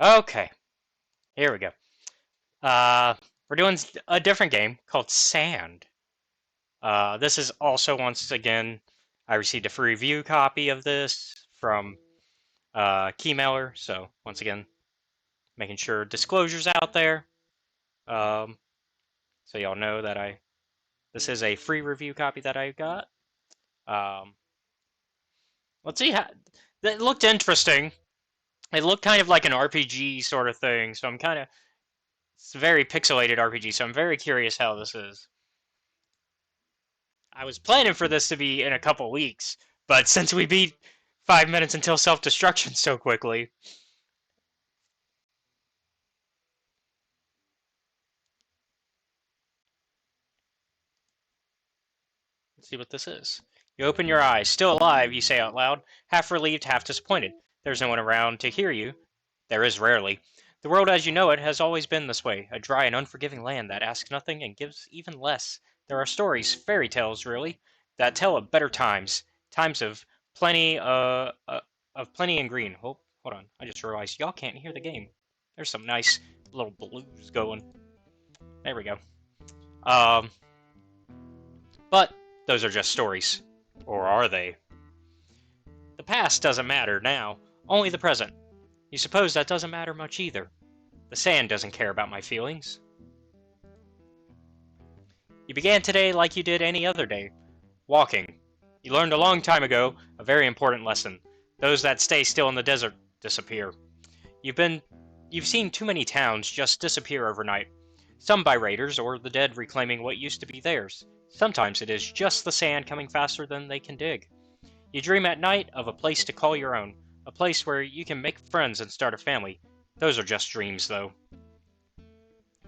Okay, here we go. Uh, we're doing a different game called Sand. This is also, once again, I received a free review copy of this from Keymailer, so once again, making sure disclosures out there. Um, so y'all know that this is a free review copy that I got. Um, let's see how, it looked interesting. It looked kind of like an RPG sort of thing, so it's a very pixelated RPG, so I'm very curious how this is. I was planning for this to be in a couple weeks, but since we beat 5 minutes until self-destruction so quickly, let's see what this is. You open your eyes. Still alive, you say out loud, half relieved, half disappointed. There's no one around to hear you. There is rarely. The world as you know it has always been this way, a dry and unforgiving land that asks nothing and gives even less. There are stories, fairy tales really, that tell of better times, times plenty of plenty and green. Hold on. I just realized y'all can't hear the game. There's some nice little blues going. There we go. Um, but those are just stories. Or are they? The past doesn't matter now, only the present. You suppose that doesn't matter much either. The sand doesn't care about my feelings. You began today like you did any other day, walking. You learned a long time ago a very important lesson. Those that stay still in the desert disappear. You've been you've seen too many towns just disappear overnight. Some by raiders or the dead reclaiming what used to be theirs. Sometimes it is just the sand coming faster than they can dig. You dream at night of a place to call your own, a place where you can make friends and start a family. Those are just dreams, though.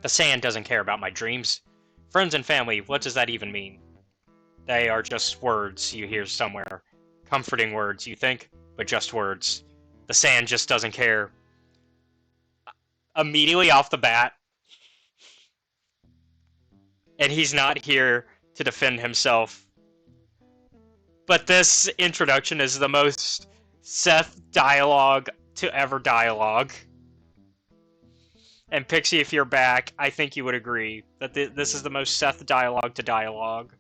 The sand doesn't care about my dreams. Friends and family, what does that even mean? They are just words you hear somewhere. Comforting words, you think, but just words. The sand just doesn't care. Immediately off the bat, and he's not here to defend himself. But this introduction is the most Seth dialogue to ever dialogue. And Pixie, if you're back, I think you would agree that this is the most Seth dialogue to dialogue.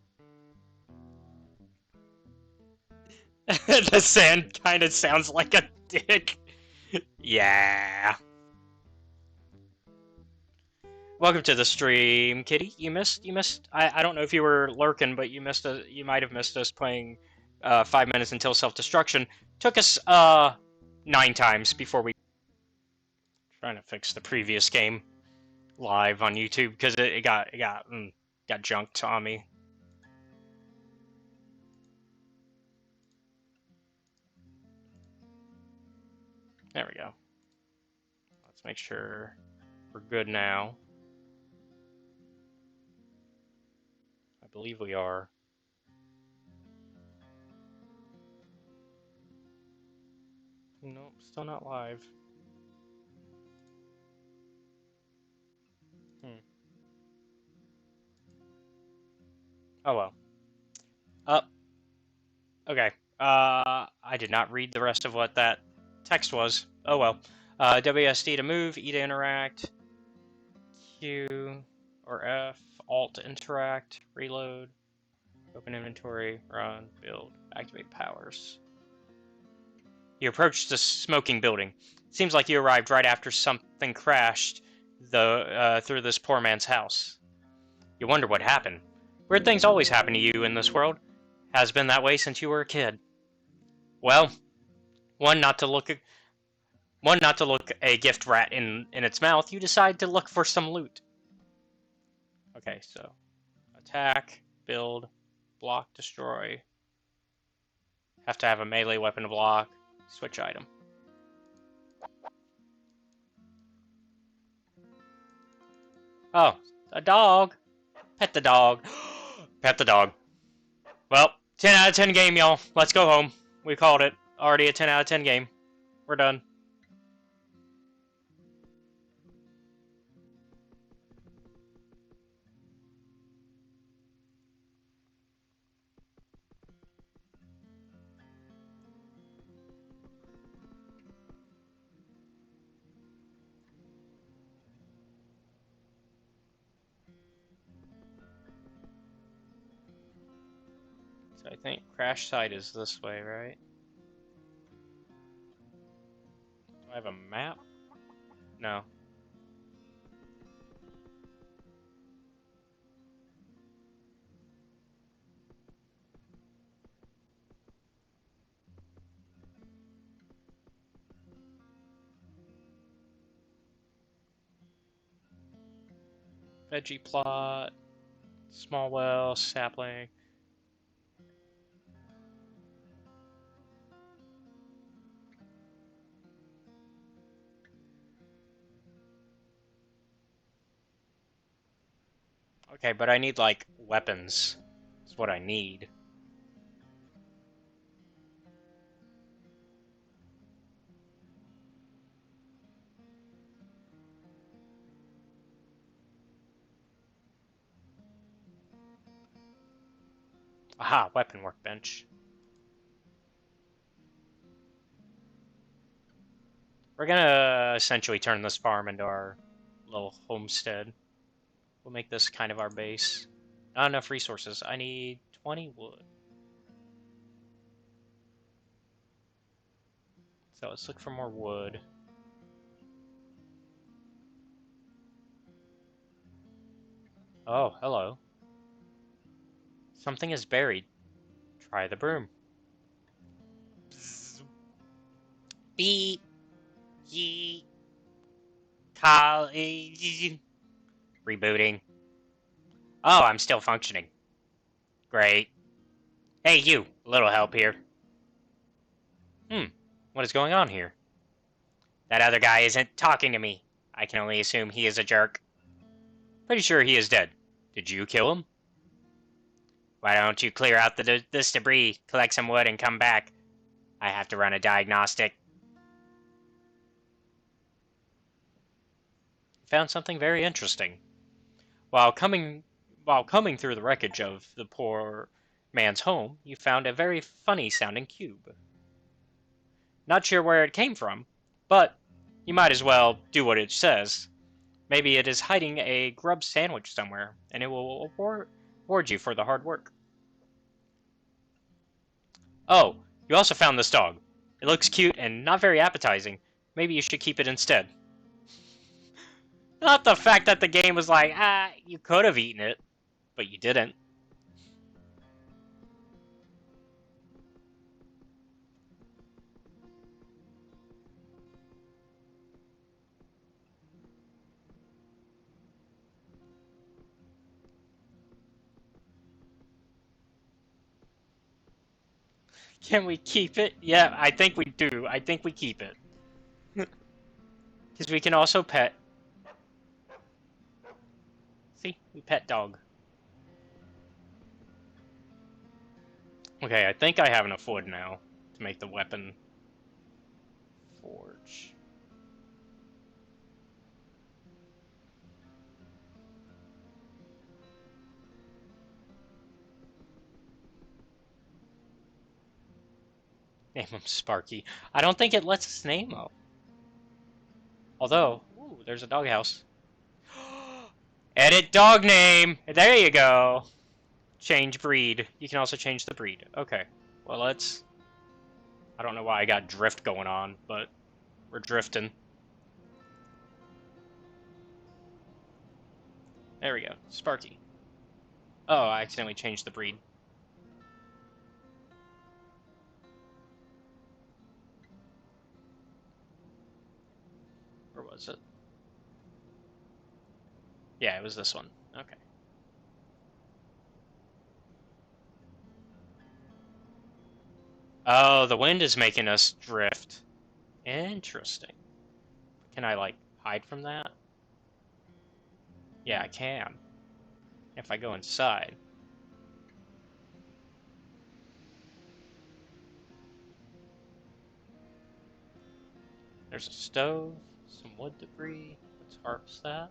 The sand kind of sounds like a dick. Yeah. Welcome to the stream, Kitty. You missed. I don't know if you were lurking, but you might have missed us playing 5 minutes until self-destruction. Took us 9 times before we trying to fix the previous game live on YouTube because it got junked on me. There we go. Let's make sure we're good now. I believe we are. Nope, still not live. Hmm. Oh well. Up. Okay. I did not read the rest of what that text was. Oh well. WSD to move, E to interact, Q or F, Alt to interact, reload, open inventory, run, build, activate powers. You approach the smoking building. Seems like you arrived right after something crashed through this poor man's house. You wonder what happened. Weird things always happen to you in this world. Has been that way since you were a kid. Well, one not to look a gift rat in its mouth, you decide to look for some loot. Okay, so attack, build, block, destroy. Have to have a melee weapon to block. Switch item. Oh, a dog. Pet the dog. Pet the dog. Well, 10 out of 10 game, y'all. Let's go home. We called it. Already a 10 out of 10 game. We're done. So I think crash site is this way, right? Do I have a map? No. Veggie plot, small well, sapling. Okay, but I need, like, weapons. That's what I need. Aha, weapon workbench. We're gonna essentially turn this farm into our little homestead. We'll make this kind of our base. Not enough resources. I need 20 wood. So let's look for more wood. Oh, hello. Something is buried. Try the broom. Beep. Yeet. Call. Rebooting. Oh, I'm still functioning. Great. Hey, you. A little help here. What is going on here? That other guy isn't talking to me. I can only assume he is a jerk. Pretty sure he is dead. Did you kill him? Why don't you clear out this debris, collect some wood, and come back? I have to run a diagnostic. Found something very interesting. While coming through the wreckage of the poor man's home, you found a very funny-sounding cube. Not sure where it came from, but you might as well do what it says. Maybe it is hiding a grub sandwich somewhere, and it will reward you for the hard work. Oh, you also found this dog. It looks cute and not very appetizing. Maybe you should keep it instead. Not the fact that the game was like, you could have eaten it, but you didn't. Can we keep it? Yeah, I think we do. I think we keep it. Because we can also pet. See? We pet dog. Okay, I think I have enough wood now to make the weapon forge. Name him Sparky. I don't think it lets us name him. Although, ooh, there's a doghouse. Edit dog name! There you go! Change breed. You can also change the breed. Okay. Well, let's... I don't know why I got drift going on, but we're drifting. There we go. Sparky. Oh, I accidentally changed the breed. Where was it? Yeah, it was this one. Okay. Oh, the wind is making us drift. Interesting. Can I, like, hide from that? Yeah, I can. If I go inside. There's a stove, some wood debris. Let's harvest that.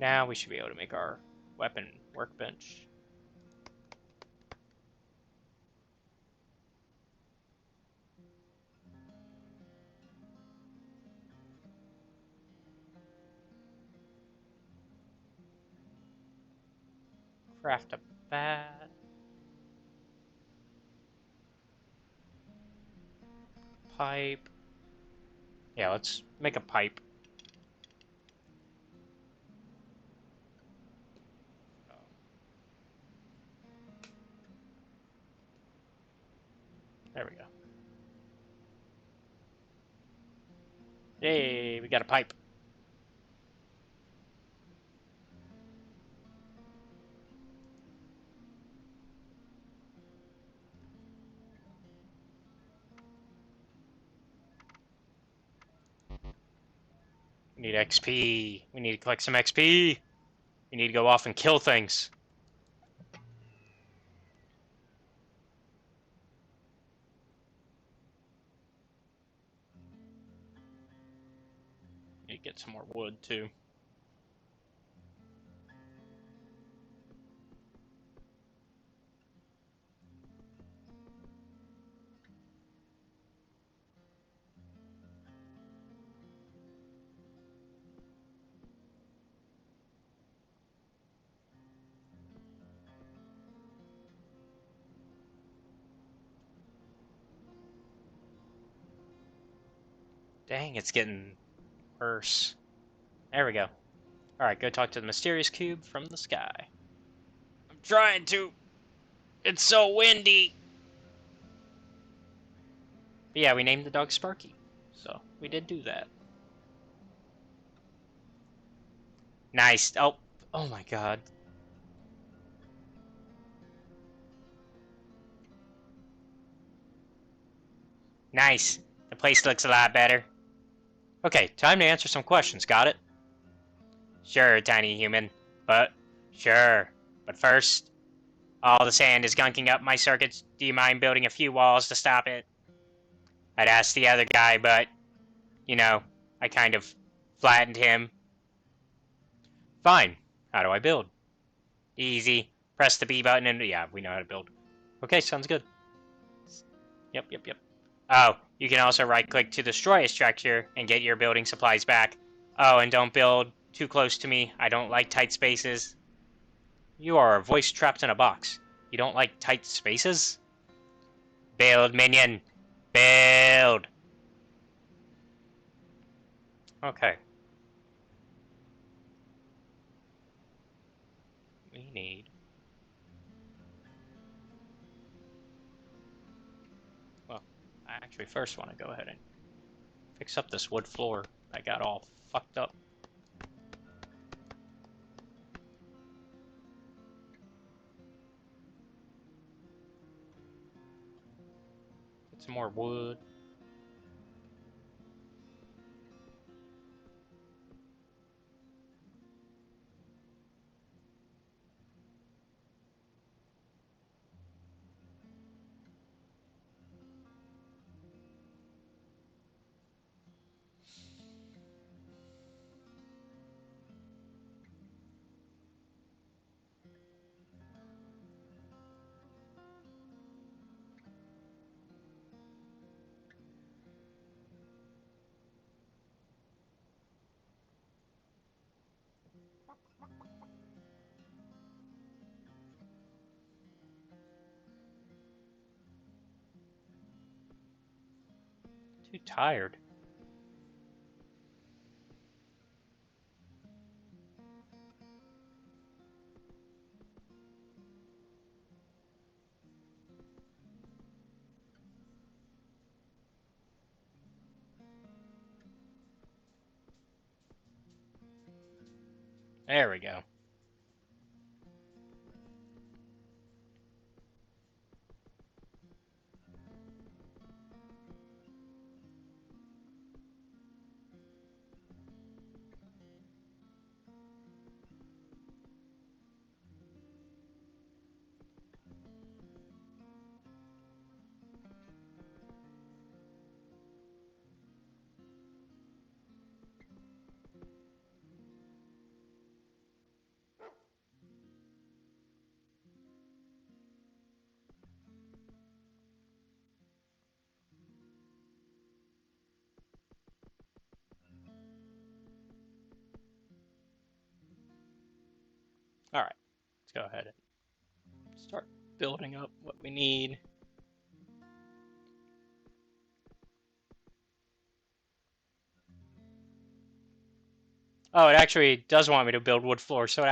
Now we should be able to make our weapon workbench. Craft a bat. Pipe. Yeah, let's make a pipe. There we go. Yay, we got a pipe. We need XP. We need to collect some XP. We need to go off and kill things. Need to get some more wood, too. Dang, it's getting worse. There we go. Alright, go talk to the mysterious cube from the sky. I'm trying to. It's so windy. But yeah, we named the dog Sparky. So, we did do that. Nice. Oh my god. Nice. The place looks a lot better. Okay, time to answer some questions, got it? Sure, tiny human. Sure. But first, all the sand is gunking up my circuits. Do you mind building a few walls to stop it? I'd asked the other guy, but, you know, I kind of flattened him. Fine. How do I build? Easy. Press the B button and... yeah, we know how to build. Okay, sounds good. Yep. Oh, you can also right-click to destroy a structure and get your building supplies back. Oh, and don't build too close to me. I don't like tight spaces. You are a voice trapped in a box. You don't like tight spaces? Build, minion. Build. Okay. We need... well, I actually first want to go ahead and fix up this wood floor that got all fucked up. Get some more wood. Too tired. There we go. All right, let's go ahead and start building up what we need. Oh, it actually does want me to build wood floor, so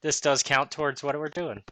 this does count towards what we're doing.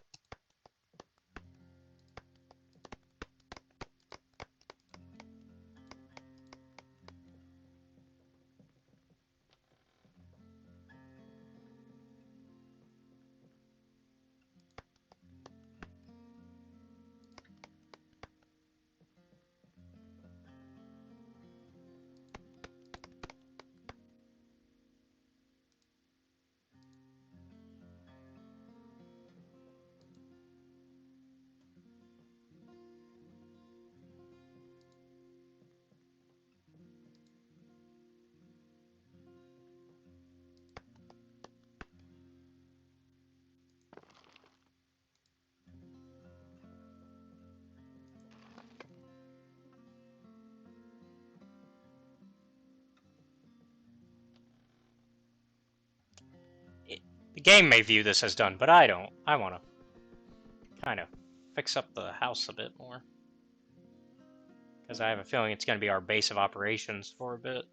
The game may view this as done, but I don't. I want to kind of fix up the house a bit more. Because I have a feeling it's going to be our base of operations for a bit.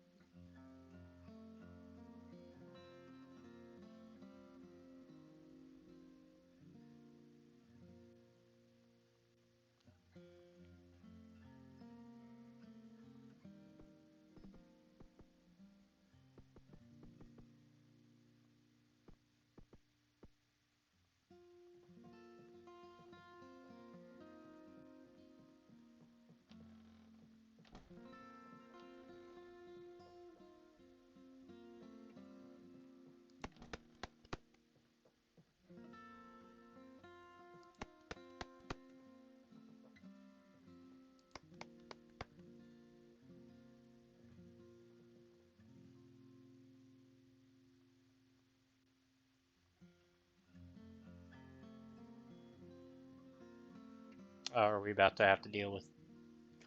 Are we about to have to deal with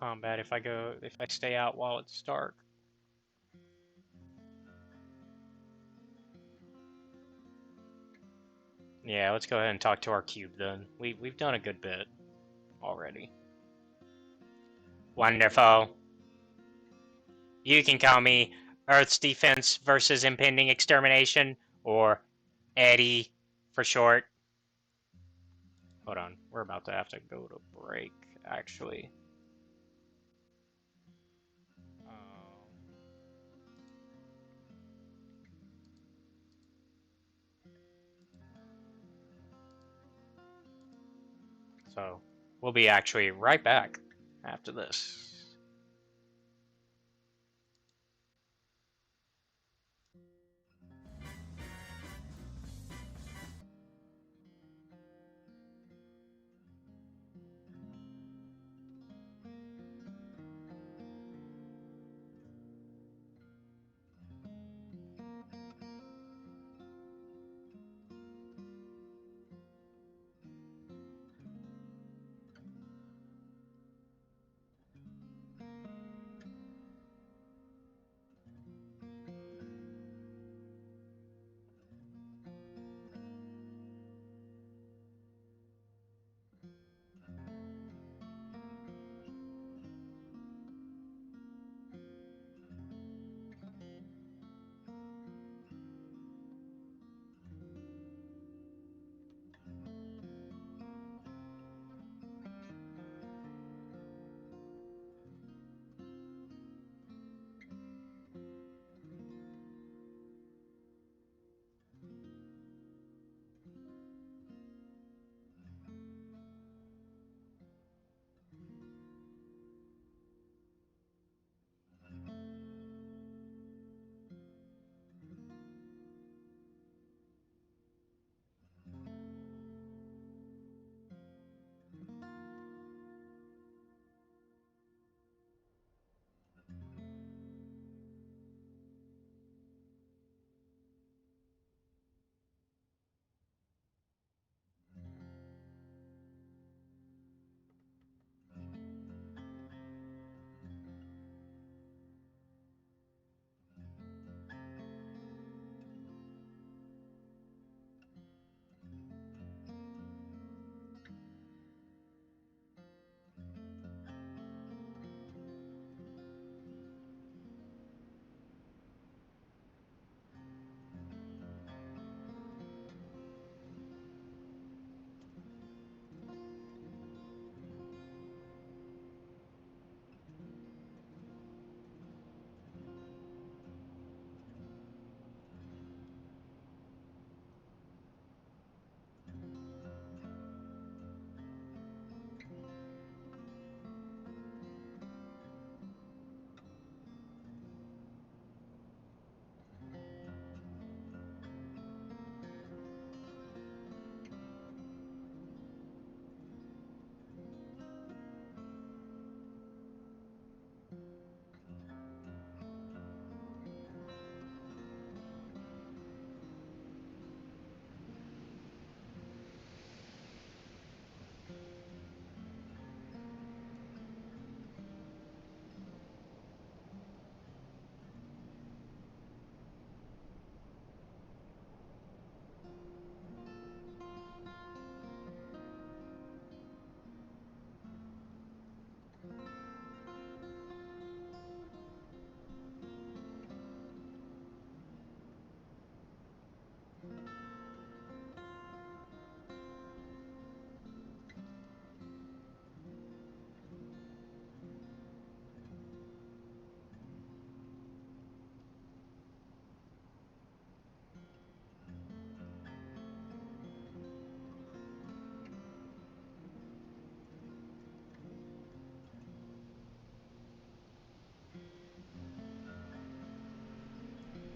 combat if I stay out while it's dark? Yeah, let's go ahead and talk to our cube then. We've done a good bit already. Wonderful. You can call me Earth's Defense versus Impending Extermination, or Eddie for short. Hold on, we're about to have to go to break, actually. So, we'll be actually right back after this.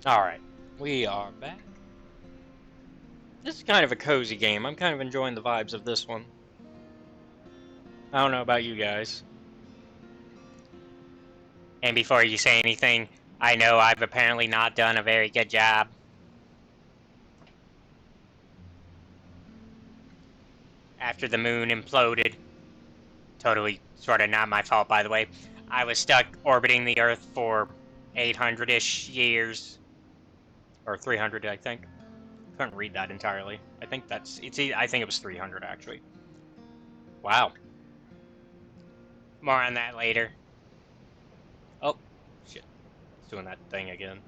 Alright, we are back. This is kind of a cozy game. I'm kind of enjoying the vibes of this one. I don't know about you guys. And before you say anything, I know I've apparently not done a very good job. After the moon imploded, totally sort of not my fault, by the way, I was stuck orbiting the Earth for 800-ish years. Or 300, I think. Couldn't read that entirely. I think I think it was 300, actually. Wow. More on that later. Oh, shit. It's doing that thing again.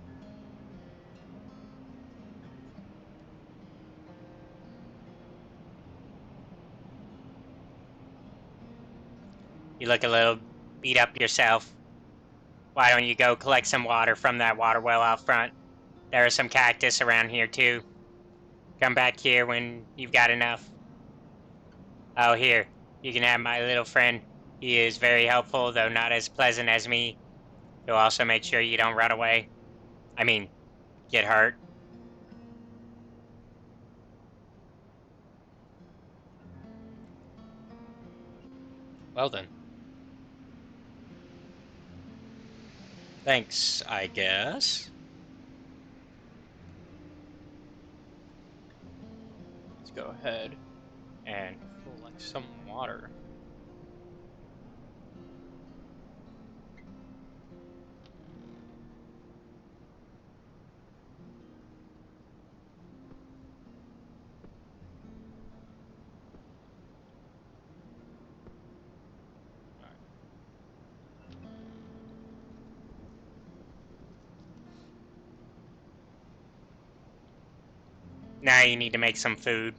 You look a little beat up yourself. Why don't you go collect some water from that water well out front? There are some cactus around here, too. Come back here when you've got enough. Oh, here. You can have my little friend. He is very helpful, though not as pleasant as me. He'll also make sure you don't run away. I mean, get hurt. Well then. Thanks, I guess. Let's go ahead and collect some water. Now you need to make some food.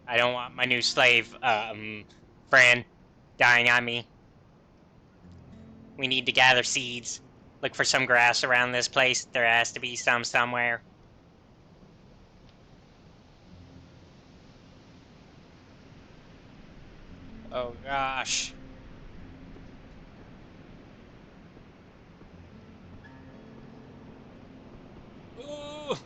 I don't want my new slave, friend, dying on me. We need to gather seeds. Look for some grass around this place. There has to be some somewhere. Oh gosh. Ooh.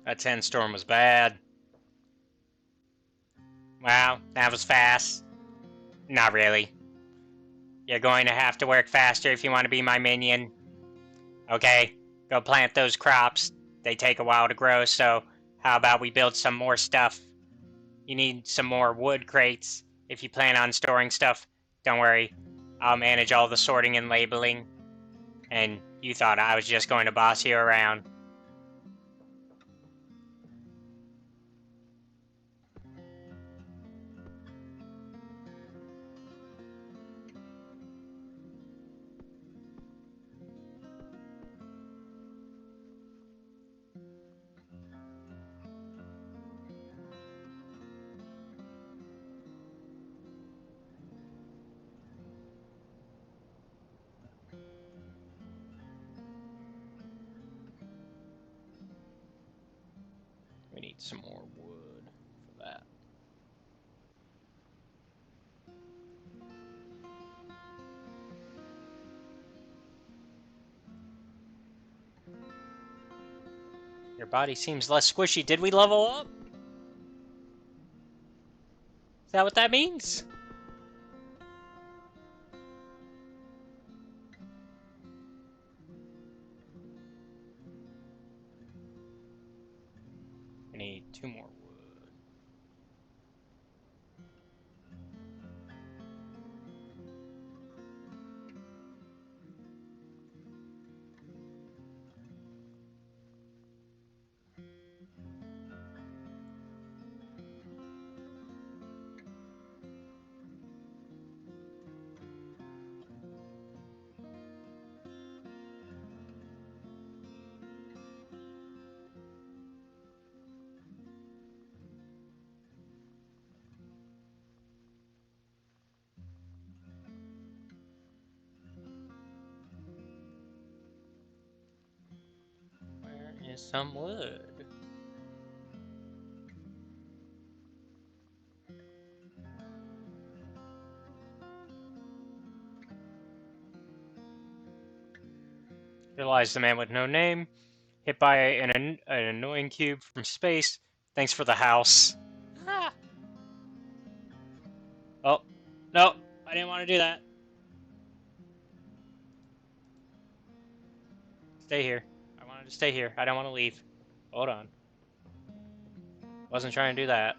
That sandstorm was bad. Wow, that was fast. Not really. You're going to have to work faster if you want to be my minion. Okay, go plant those crops. They take a while to grow, so how about we build some more stuff? You need some more wood crates if you plan on storing stuff. Don't worry, I'll manage all the sorting and labeling. And you thought I was just going to boss you around. We need some more wood for that. Your body seems less squishy. Did we level up? Is that what that means? We need 2 more wood. Where is some wood? There lies the man with no name, hit by an annoying cube from space. Thanks for the house. Ah. Oh, no, I didn't want to do that. Stay here. I wanted to stay here. I don't want to leave. Hold on. Wasn't trying to do that.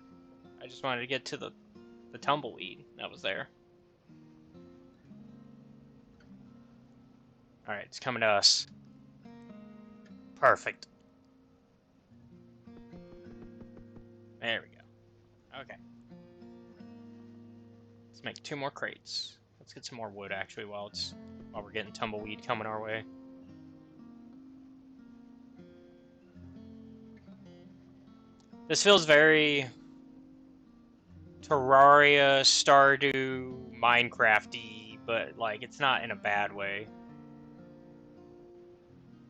I just wanted to get to the tumbleweed that was there. Alright, it's coming to us. Perfect. There we go. Okay. Let's make 2 more crates. Let's get some more wood, actually, while we're getting tumbleweed coming our way. This feels very Terraria, Stardew, Minecraft-y, but, like, it's not in a bad way.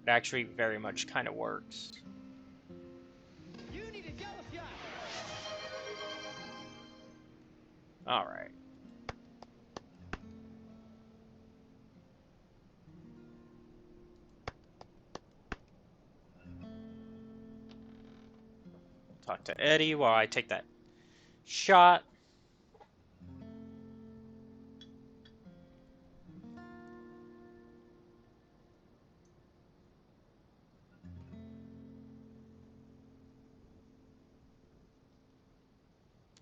It actually very much kind of works. Alright. Talk to Eddie while I take that shot.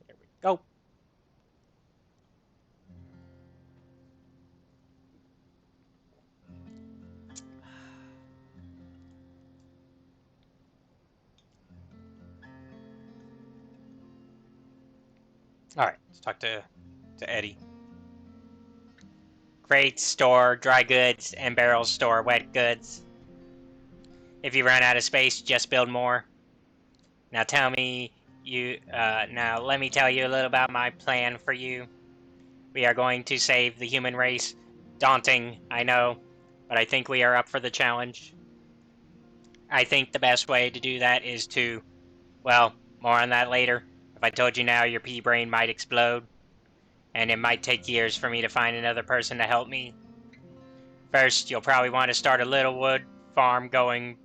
There we go. Alright, let's talk to Eddie. Crate store, dry goods, and barrels store, wet goods. If you run out of space, just build more. Now now let me tell you a little about my plan for you. We are going to save the human race. Daunting, I know, but I think we are up for the challenge. I think the best way to do that is to, well, more on that later. If I told you now, your pea brain might explode, and it might take years for me to find another person to help me. First, you'll probably want to start a little wood farm going.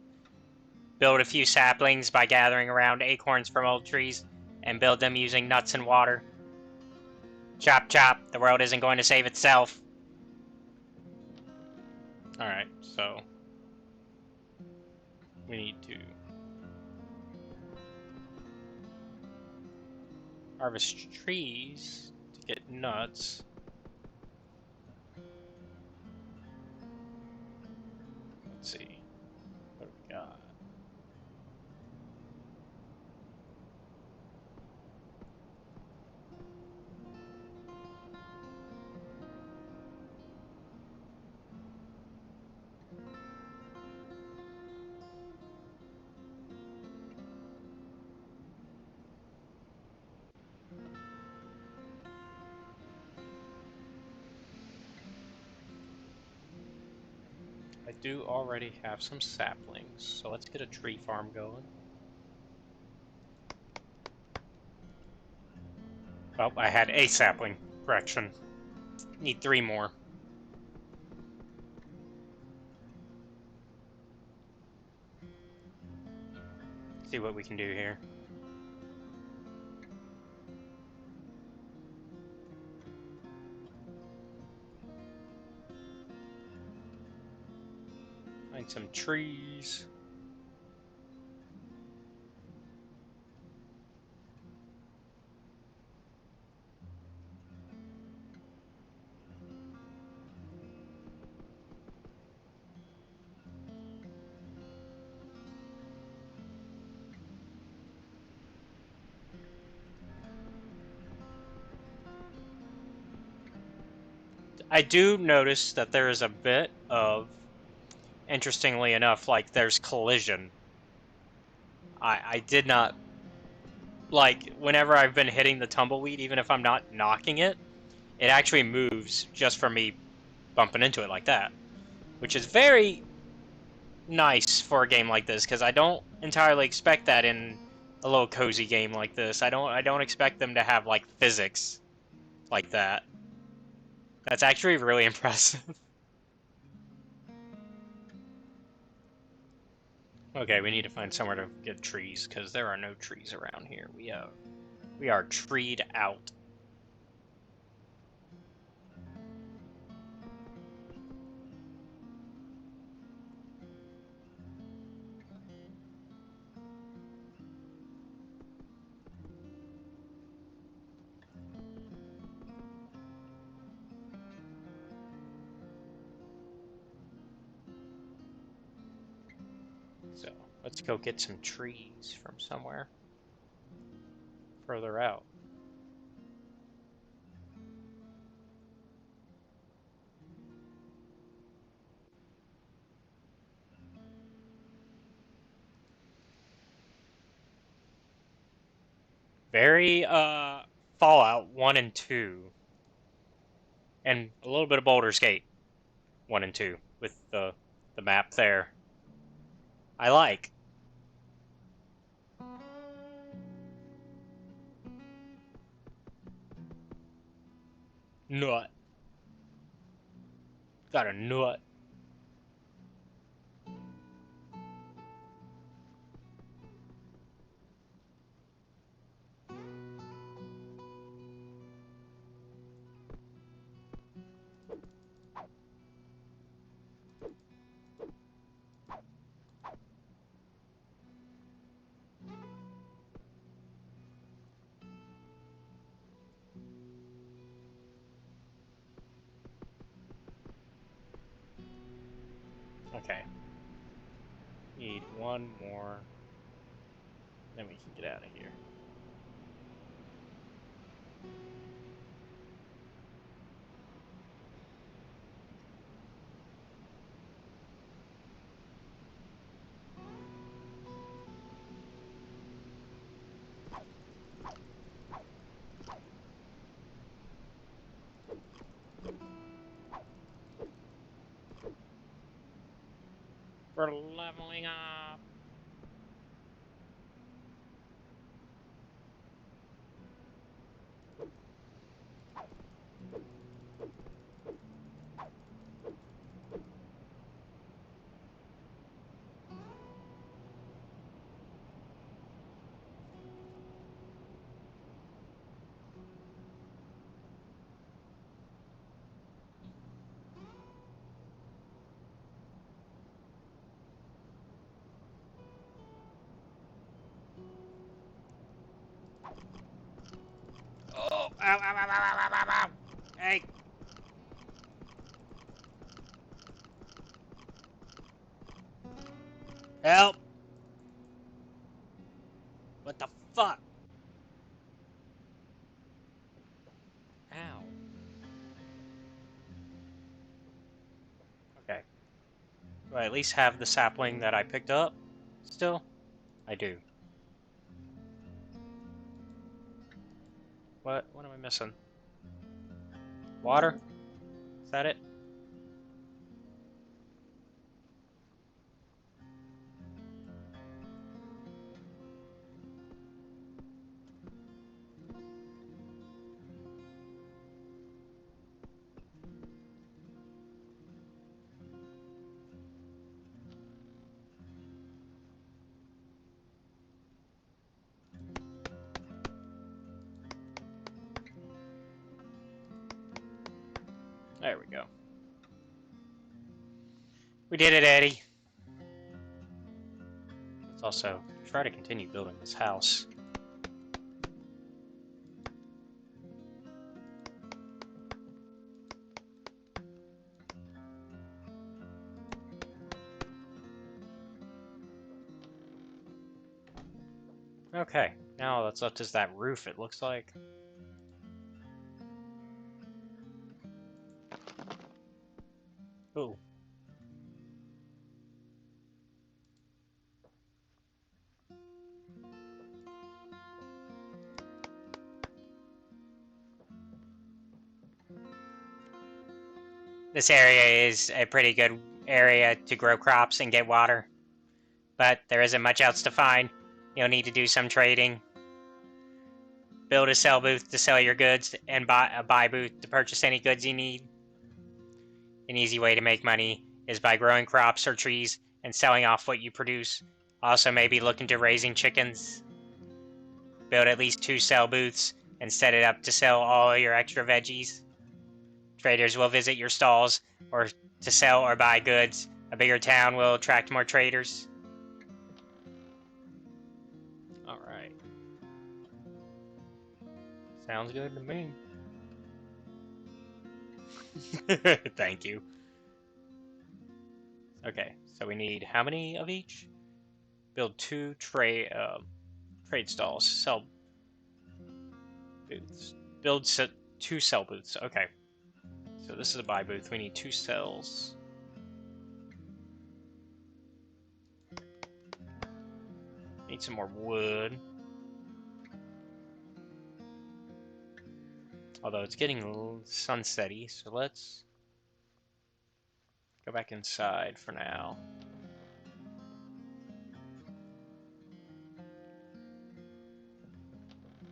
Build a few saplings by gathering around acorns from old trees, and build them using nuts and water. Chop chop, the world isn't going to save itself. Alright, so we need to harvest trees to get nuts. Let's see. What do we got? I do already have some saplings, so let's get a tree farm going. Oh, I had a sapling. Correction. Need 3 more. See what we can do here. Find some trees. I do notice that there is a bit of, interestingly enough, like there's collision. I did not, like, whenever I've been hitting the tumbleweed, even if I'm not knocking it, it actually moves just from me bumping into it like that. Which is very nice for a game like this, because I don't entirely expect that in a little cozy game like this. I don't expect them to have, like, physics like that. That's actually really impressive. Okay, we need to find somewhere to get trees, because there are no trees around here. We are treed out. So, let's go get some trees from somewhere further out. Very, Fallout 1 and 2, and a little bit of Baldur's Gate 1 and 2, with the map there. I like. Nut. Got a nut. Okay. Need one more. Then we can get out of here. We're leveling up. Oh, ow, ow, ow, ow, ow, ow, ow. Hey. Help. What the fuck? Ow. Okay. Do I at least have the sapling that I picked up still? I do. What am I missing? Water? Is that it? There we go. We did it, Eddie. Let's also try to continue building this house. Okay, now that's up to that roof, it looks like. Ooh. This area is a pretty good area to grow crops and get water, but there isn't much else to find. You'll need to do some trading. Build a sell booth to sell your goods, and buy a buy booth to purchase any goods you need. An easy way to make money is by growing crops or trees and selling off what you produce Also, maybe look into raising chickens. Build at least 2 cell booths and set it up to sell all your extra veggies. Traders will visit your stalls or to sell or buy goods. A bigger town will attract more traders. Alright. Sounds good to me. Thank you. Okay, so we need how many of each? Build 2 trade stalls. Sell booths. Build 2 cell booths. Okay. So this is a buy booth. We need 2 cells. Need some more wood. Although it's getting sunsetty, so let's go back inside for now.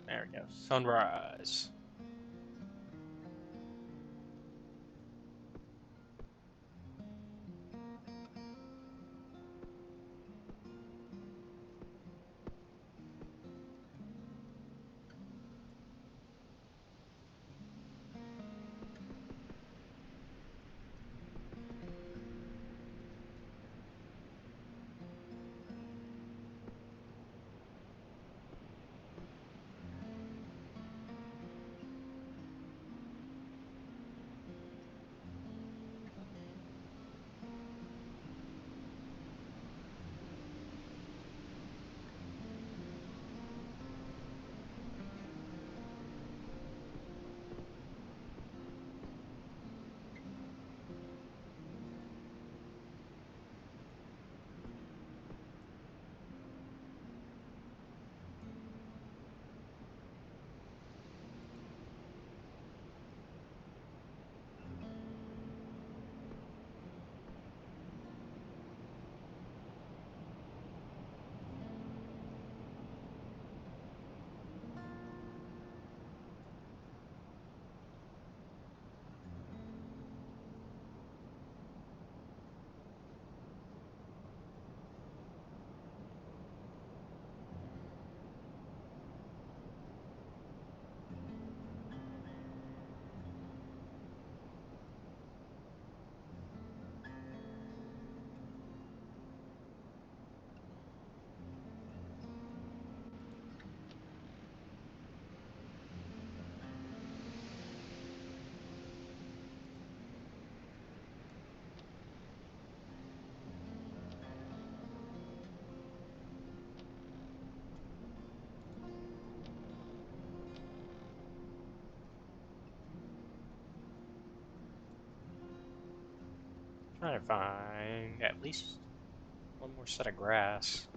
There we go. Sunrise. Trying to find at least one more set of grass.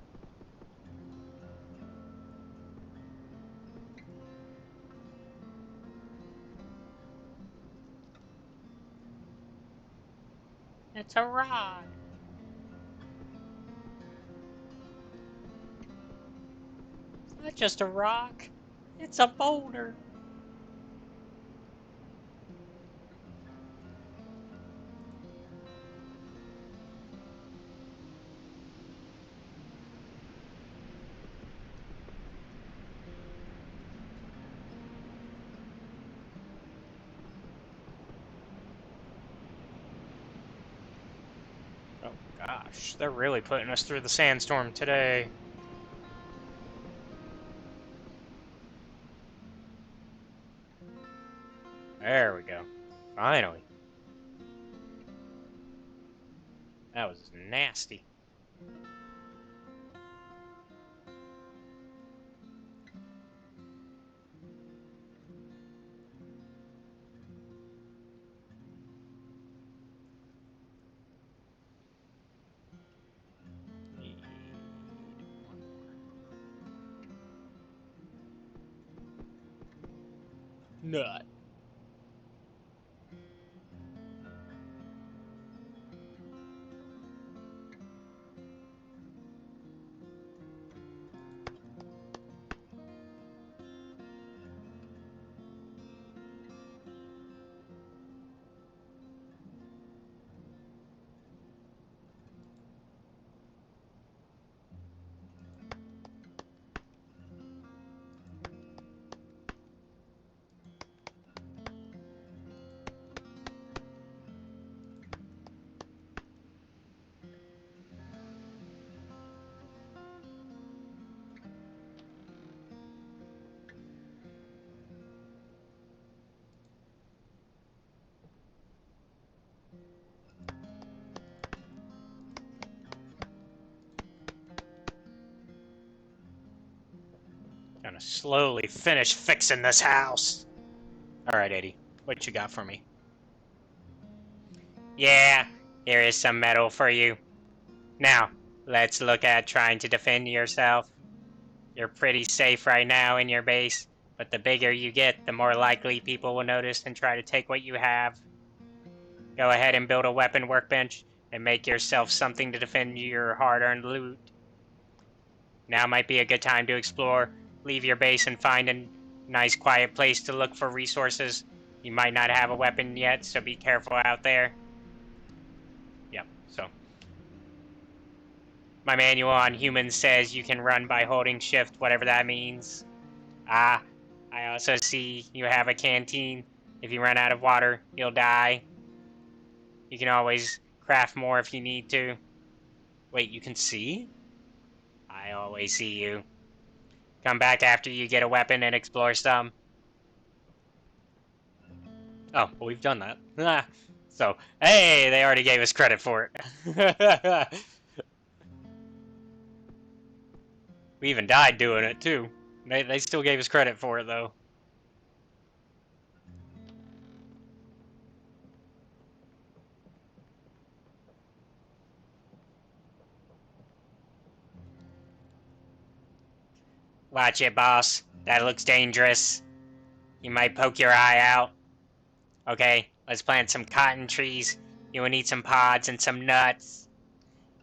It's a rock. It's not just a rock. It's a boulder. Oh gosh, they're really putting us through the sandstorm today. There we go. Finally. That was nasty. Need one more. Nut. Gonna slowly finish fixing this house. Alright, Eddie. What you got for me? Yeah, here is some metal for you. Now, let's look at trying to defend yourself. You're pretty safe right now in your base, but the bigger you get, the more likely people will notice and try to take what you have. Go ahead and build a weapon workbench and make yourself something to defend your hard-earned loot. Now might be a good time to explore. Leave your base and find a nice quiet place to look for resources. You might not have a weapon yet, so be careful out there. Yep, so. My manual on humans says you can run by holding shift, whatever that means. Ah, I also see you have a canteen. If you run out of water, you'll die. You can always craft more if you need to. Wait, you can see? I always see you. Come back after you get a weapon and explore some. Oh, well, we've done that. So, hey, they already gave us credit for it. We even died doing it, too. They still gave us credit for it, though. Watch it, boss. That looks dangerous. You might poke your eye out. Okay, let's plant some cotton trees. You will need some pods and some nuts.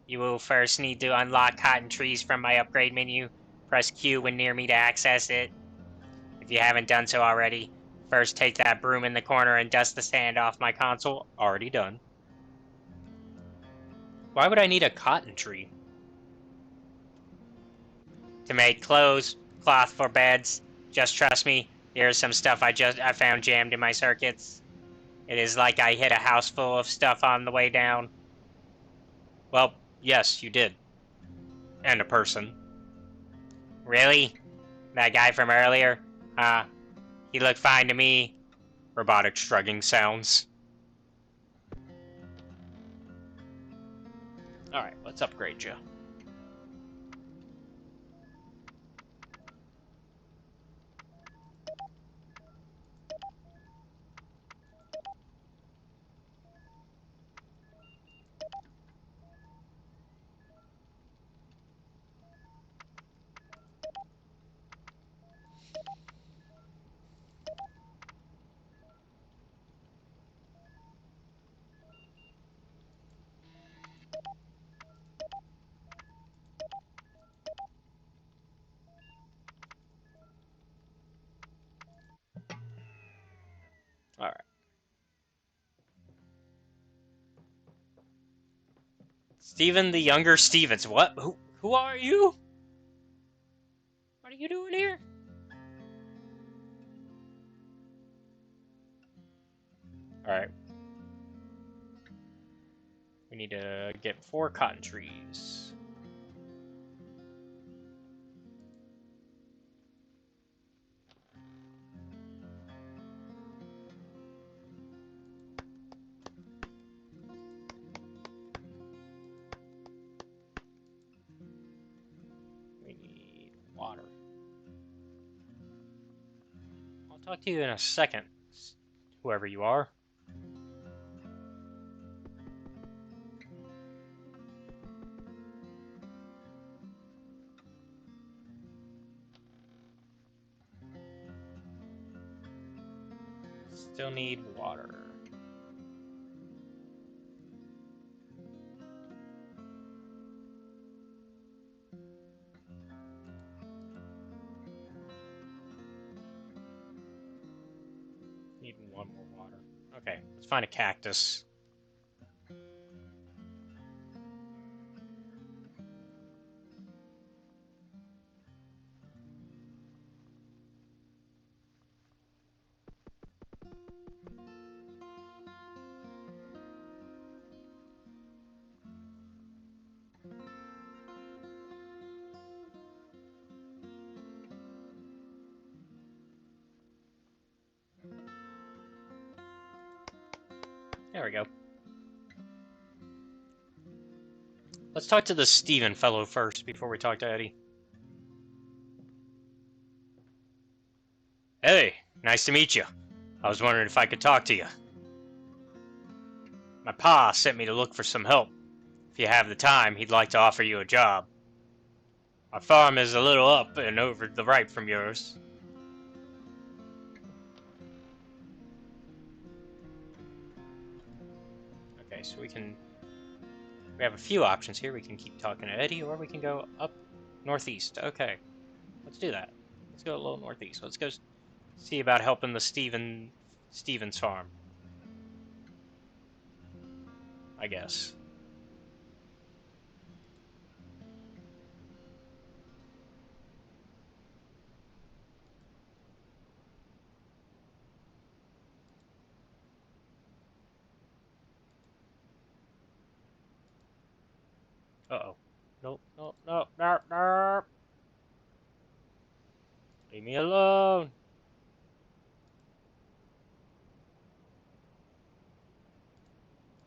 You will first need to unlock cotton trees from my upgrade menu. Press Q when near me to access it. If you haven't done so already, first take that broom in the corner and dust the sand off my console. Already done. Why would I need a cotton tree? To make clothes, cloth for beds. Just trust me, here's some stuff I found jammed in my circuits. It is like I hit a house full of stuff on the way down. Well, yes, you did. And a person. Really? That guy from earlier? He looked fine to me. Robotic shrugging sounds. Alright, let's upgrade you. Alright. Steven the Younger Stevens. What? Who are you? What are you doing here? Alright. We need to get 4 cotton trees. We need water. I'll talk to you in a second, whoever you are. Still need water. Need 1 more water. Okay, let's find a cactus. There we go. Let's talk to the Steven fellow first before we talk to Eddie. Hey, nice to meet you. I was wondering if I could talk to you. My pa sent me to look for some help. If you have the time, he'd like to offer you a job. Our farm is a little up and over the right from yours. Okay, so we have a few options here. We can keep talking to Eddie, or we can go up northeast. Okay, let's do that. Let's go a little northeast. Let's go see about helping the Stevens farm, I guess. Uh-oh. Nope, nope, nope, nope, nope. Leave me alone.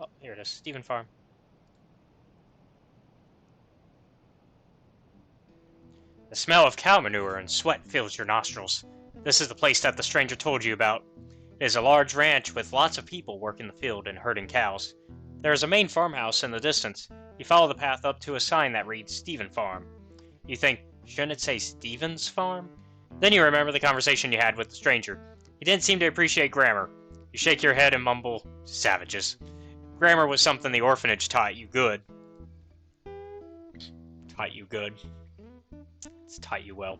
Oh, here it is. Steven Farm. The smell of cow manure and sweat fills your nostrils. This is the place that the stranger told you about. It is a large ranch with lots of people working the field and herding cows. There is a main farmhouse in the distance. You follow the path up to a sign that reads Steven Farm. You think, shouldn't it say Stevens Farm? Then you remember the conversation you had with the stranger. He didn't seem to appreciate grammar. You shake your head and mumble, savages. Grammar was something the orphanage taught you good. Taught you good. It's taught you well.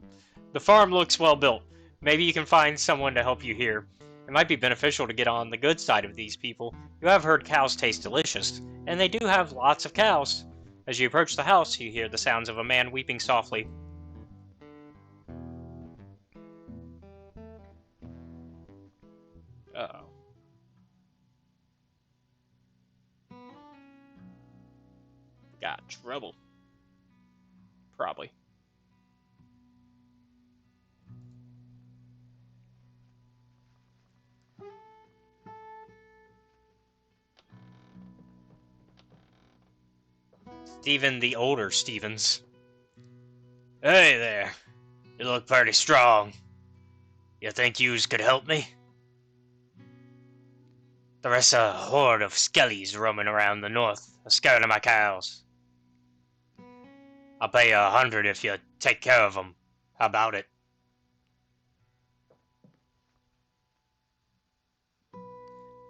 The farm looks well built. Maybe you can find someone to help you here. It might be beneficial to get on the good side of these people. You have heard cows taste delicious, and they do have lots of cows. As you approach the house, you hear the sounds of a man weeping softly. Uh-oh. Got trouble. Probably. Stephen the older Stevens. Hey there. You look pretty strong. You think yous could help me? There's a horde of skellies roaming around the north, scaring my cows. I'll pay you 100 if you take care of them. How about it?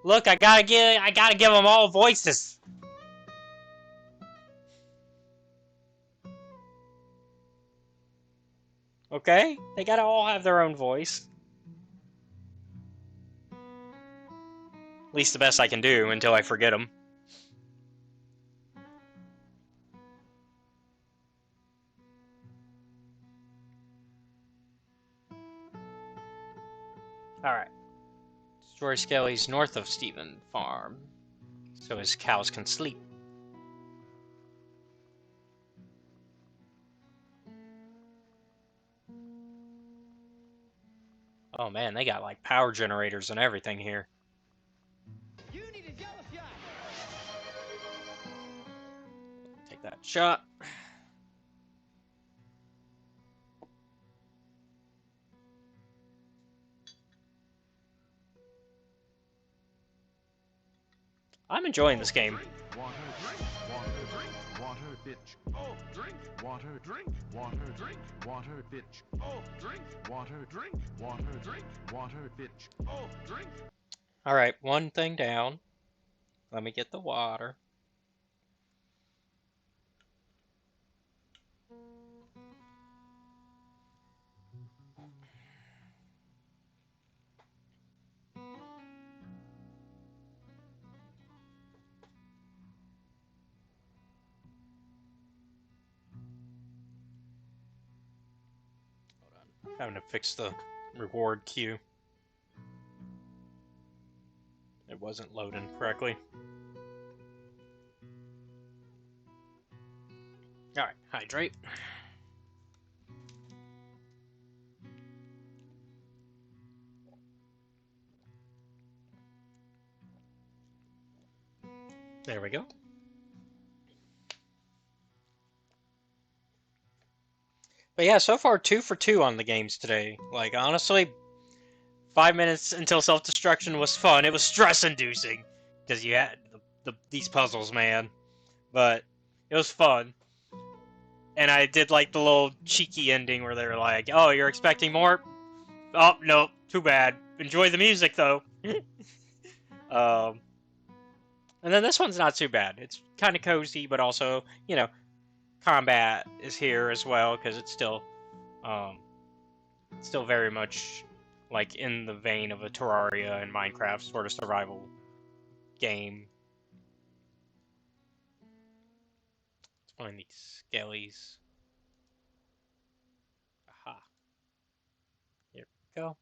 Look, I gotta give them all voices. Okay? They gotta all have their own voice. At least the best I can do until I forget them. Alright. Destroy skellies north of Stephen Farm, so his cows can sleep. Oh man, they got like power generators and everything here. Take that shot. I'm enjoying this game. Water, drink, water, drink, water, bitch. Oh, drink, water, drink, water, drink, water, bitch. Oh, drink, water, drink, water, drink, water, bitch. Oh, drink. Alright, one thing down. Let me get the water. Having to fix the reward queue. It wasn't loading correctly. Alright, hydrate. There we go. But yeah, so far 2 for 2 on the games today. Like, honestly, 5 minutes until self-destruction was fun. It was stress-inducing because you had these puzzles, man. But it was fun. And I did like the little cheeky ending where they were like, "Oh, you're expecting more? Oh, no, too bad. Enjoy the music though." um, and then this one's not too bad. It's kind of cozy, but also, combat is here as well because um, it's still very much like in the vein of a Terraria and Minecraft sort of survival game. Let's find these skellies. Aha. Here we go.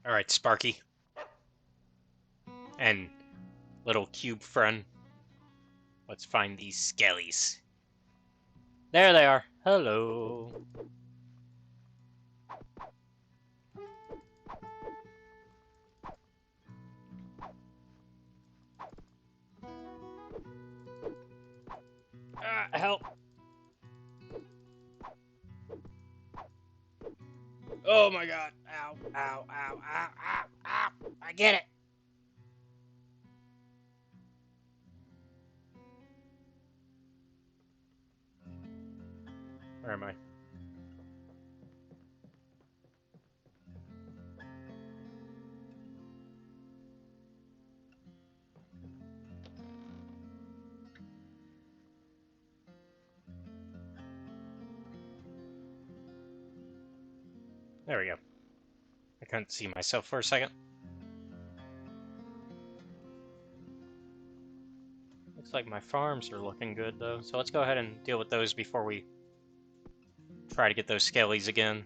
Alright, Sparky. And little cube friend. Let's find these skellies. There they are. Hello. Help. Oh my god. Ow, ow, ow, ow, ow, ow. I get it. Where am I? There we go. I couldn't see myself for a second. Looks like my farms are looking good though, so let's go ahead and deal with those before we try to get those skellies again.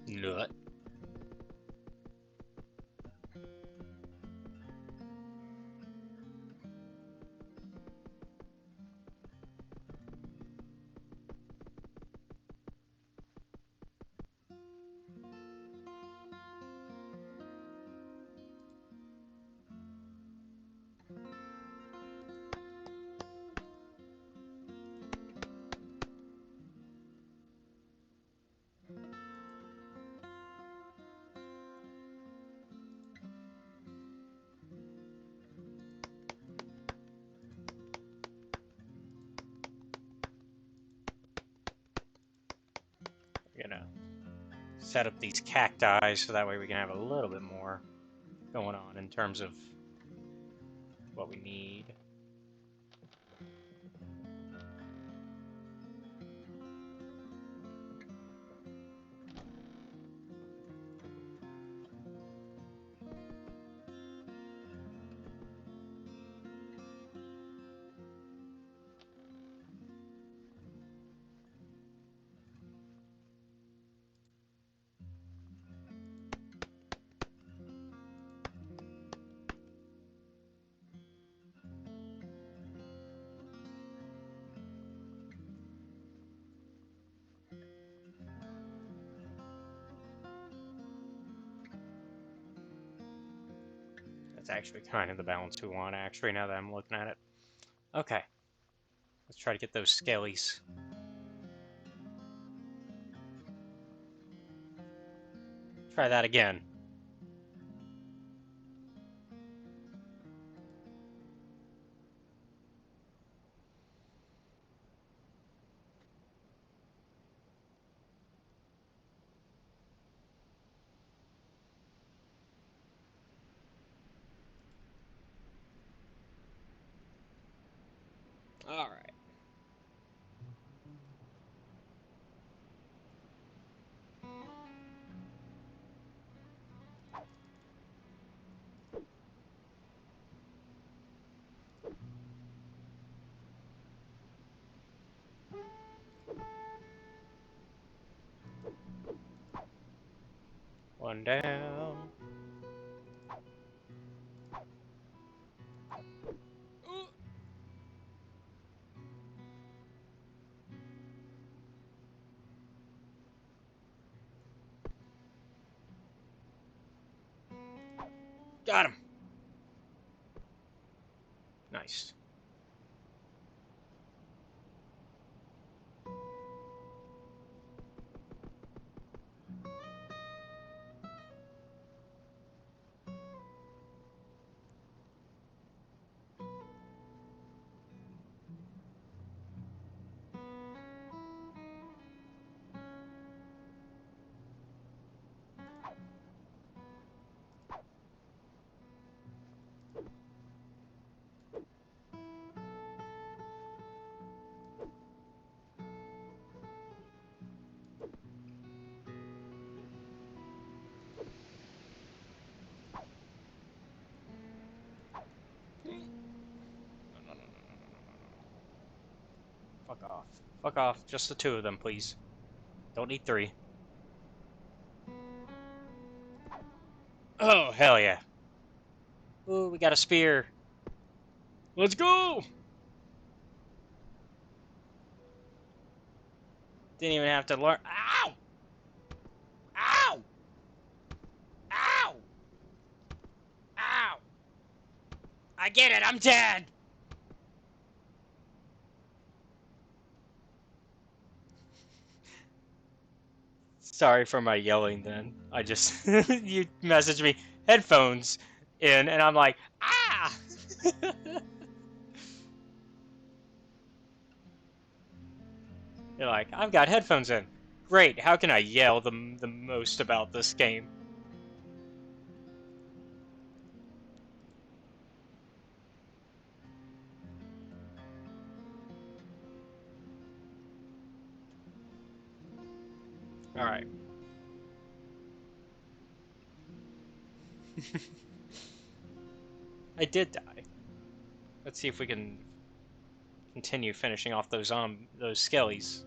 Nut. We're gonna set up these cacti so that way we can have a little bit more going on in terms of what we need. That's actually kind of the balance we want, actually, now that I'm looking at it. Okay. Let's try to get those skellies. Try that again. Alright. One down. Got him. Nice. Fuck off. Fuck off. Just the two of them, please. Don't need three. Oh, hell yeah. Ooh, we got a spear. Let's go! Didn't even have to learn. Ow! Ow! Ow! Ow! I get it, I'm dead! Sorry for my yelling then. I just, you messaged me, headphones in, and I'm like, ah! You're like, I've got headphones in. Great, how can I yell the most about this game? Alright. I did die. Let's see if we can continue finishing off those skellies.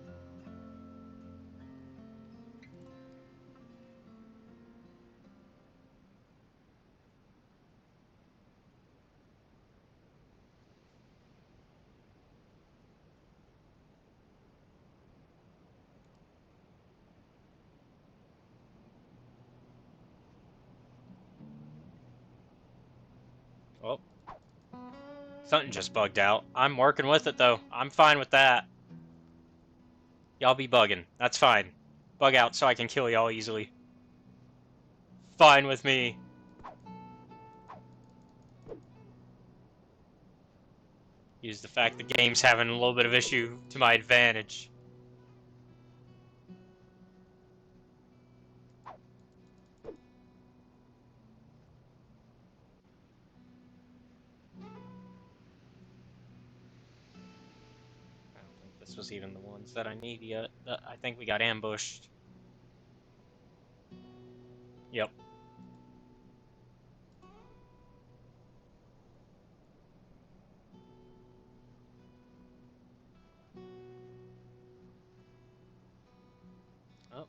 Oh, something just bugged out. I'm working with it though. I'm fine with that. Y'all be bugging. That's fine. Bug out so I can kill y'all easily. Fine with me. Use the fact the game's having a little bit of issue to my advantage. I don't think this was even the ones that I need yet. I think we got ambushed. Yep. Oh.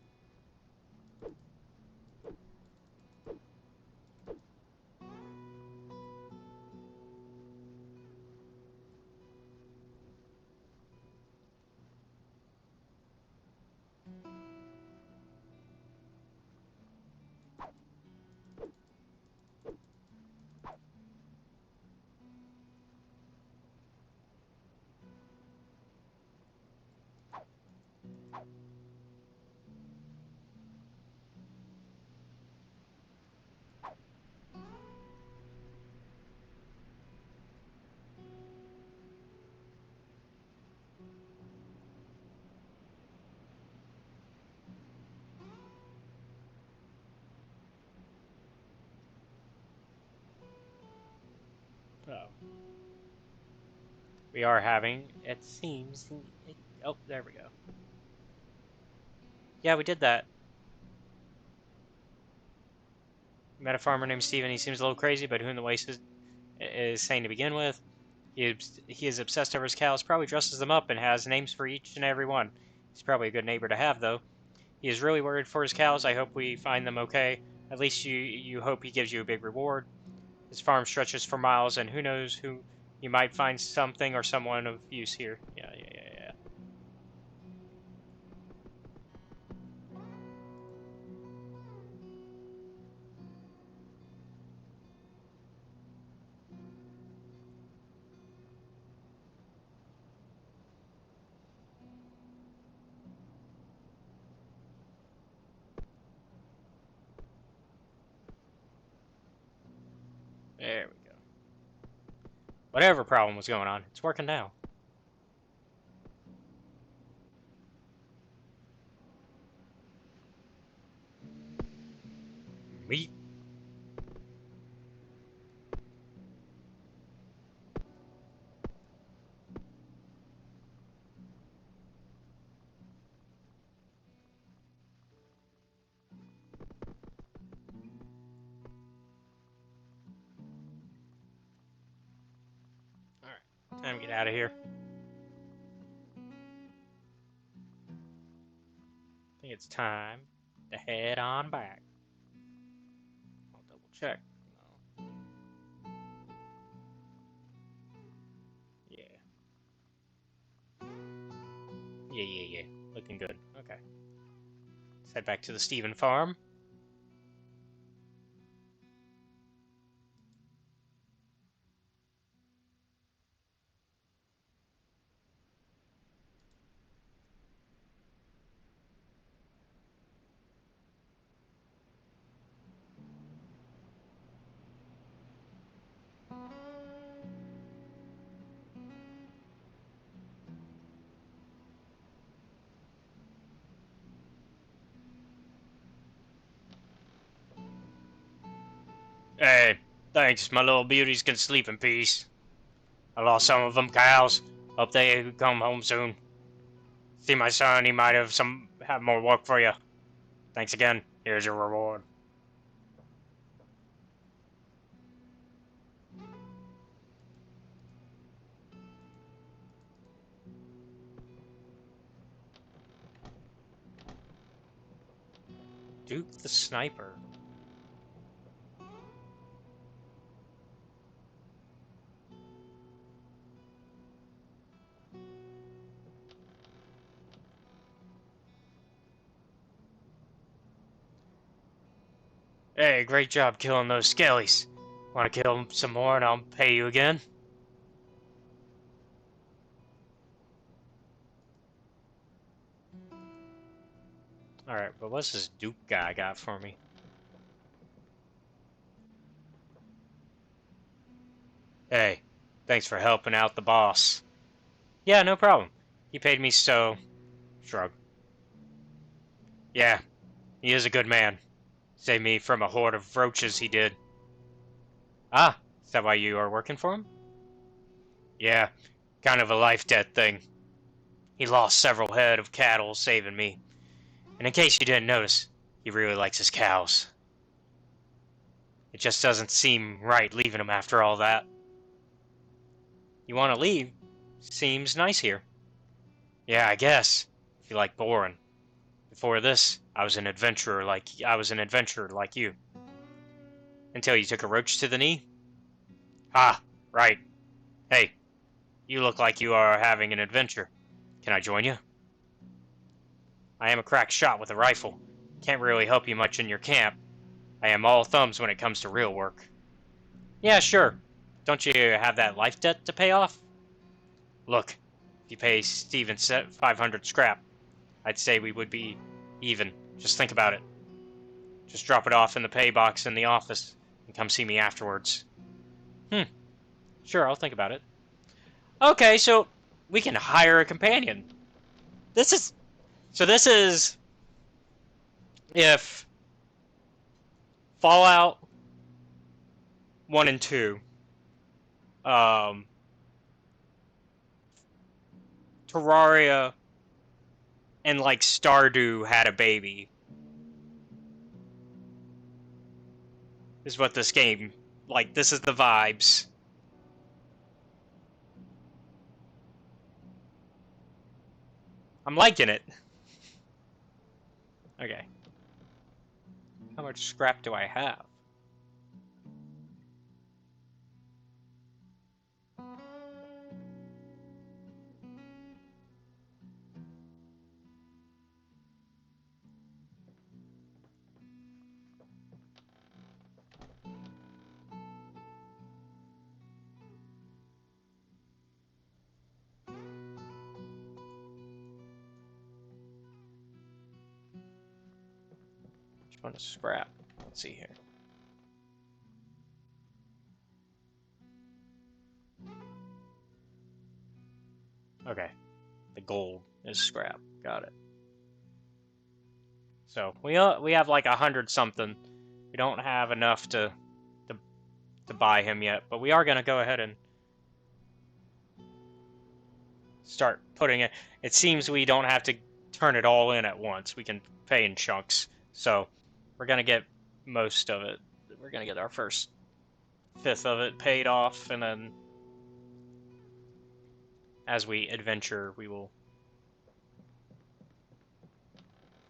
Oh. We are having, it seems, oh, there we go. Yeah, we did that. Met a farmer named Steven. He seems a little crazy, but who in the waste is sane to begin with. He is obsessed over his cows, probably dresses them up and has names for each and every one. He's probably a good neighbor to have, though. He is really worried for his cows. I hope we find them okay. At least you hope he gives you a big reward. His farm stretches for miles, and who knows who you might find something or someone of use here. Yeah. There we go. Whatever problem was going on, it's working now. Meat. Alright, time to get out of here. I think it's time to head on back. I'll double check. No. Yeah. Yeah. Looking good. Okay. Let's head back to the Stephen farm. Hey, thanks. My little beauties can sleep in peace. I lost some of them cows. Hope they come home soon. See my son, he might have more work for you. Thanks again. Here's your reward. Duke the Sniper. Hey, great job killing those skellies. Want to kill some more and I'll pay you again? Alright, but what's this Duke guy got for me? Hey, thanks for helping out the boss. Yeah, no problem. He paid me so... Shrug. Yeah, he is a good man. Saved me from a horde of roaches, he did. Ah, is that why you are working for him? Yeah, kind of a life-death thing. He lost several head of cattle saving me. And in case you didn't notice, he really likes his cows. It just doesn't seem right leaving him after all that. You want to leave? Seems nice here. Yeah, I guess. If you like boring. Before this, I was an adventurer like you. Until you took a roach to the knee? Ah, right. Hey, you look like you are having an adventure. Can I join you? I am a crack shot with a rifle. Can't really help you much in your camp. I am all thumbs when it comes to real work. Yeah, sure. Don't you have that life debt to pay off? Look, if you pay Steven 500 scrap, I'd say we would be even. Just think about it. Just drop it off in the pay box in the office and come see me afterwards. Sure, I'll think about it. Okay, so we can hire a companion. This is... So this is... If Fallout 1 and 2, um, Terraria and like Stardew had a baby, is what this game, like, this is the vibes. I'm liking it. Okay. How much scrap do I have? Which one is scrap? Let's see here. Okay, the gold is scrap. Got it. So we have like 100 something. We don't have enough to buy him yet, but we are gonna go ahead and start putting it. It seems we don't have to turn it all in at once. We can pay in chunks. So we're gonna get most of it. We're gonna get our first fifth of it paid off, and then as we adventure, we will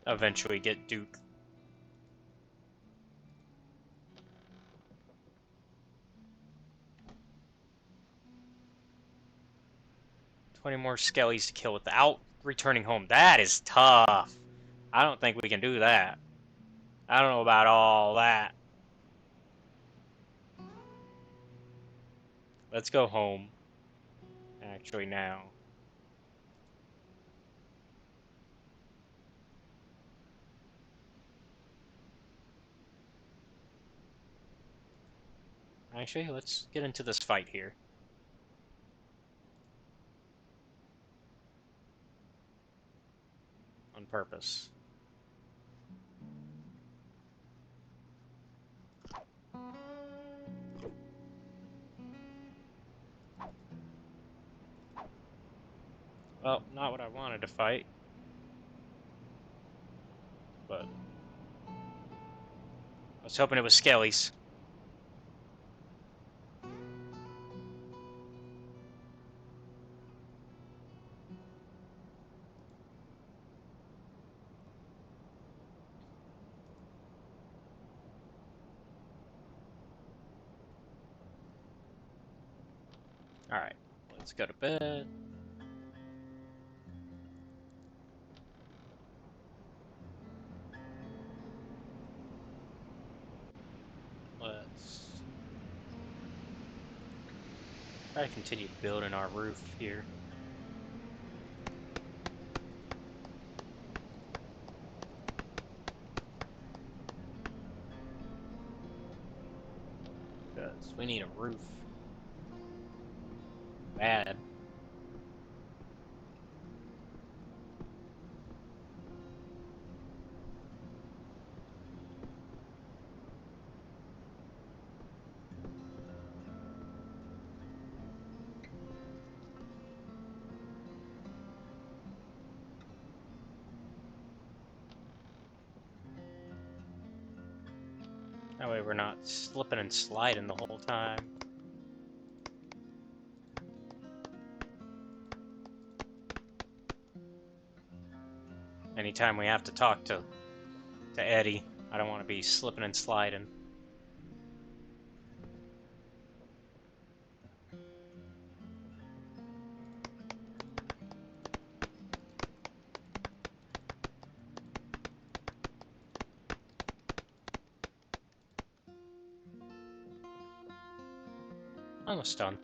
eventually get Duke. $20 more skellies to kill without returning home. That is tough. I don't think we can do that. I don't know about all that. Let's go home. Actually, now. Actually, let's get into this fight here. On purpose. Well, not what I wanted to fight. But I was hoping it was skellies. Alright, let's go to bed. Let's try to continue building our roof here. Because we need a roof. Bad. That way we're not slipping and sliding the whole time. Anytime we have to talk to Eddie, I don't want to be slipping and sliding. Almost done.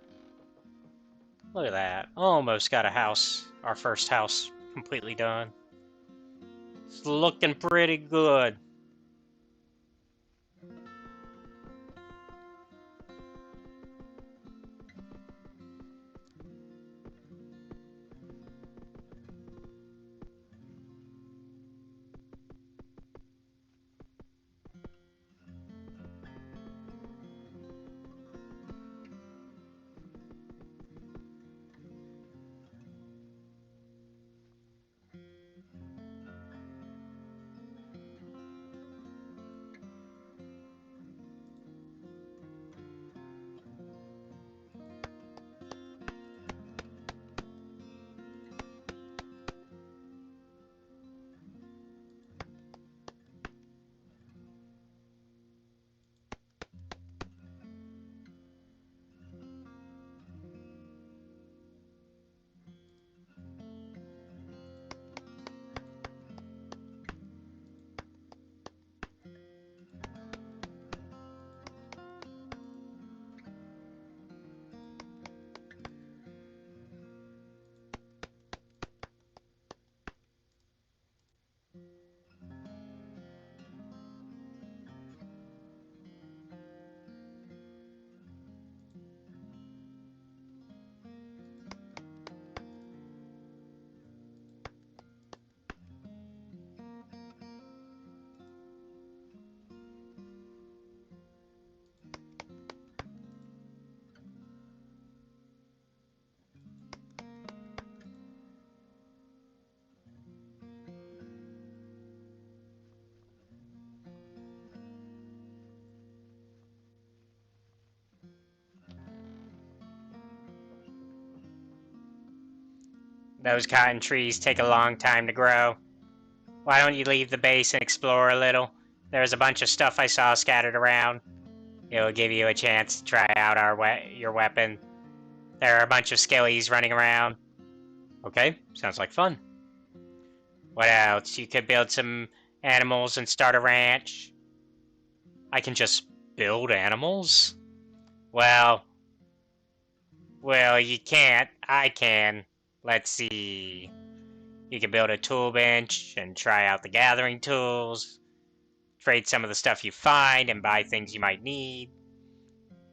Look at that. Almost got a house, our first house, completely done. It's looking pretty good. Those cotton trees take a long time to grow. Why don't you leave the base and explore a little? There's a bunch of stuff I saw scattered around. It'll give you a chance to try out your weapon. There are a bunch of skellies running around. Okay, sounds like fun. What else? You could build some animals and start a ranch. I can just build animals? Well, you can't. I can. Let's see. You can build a tool bench and try out the gathering tools. Trade some of the stuff you find and buy things you might need.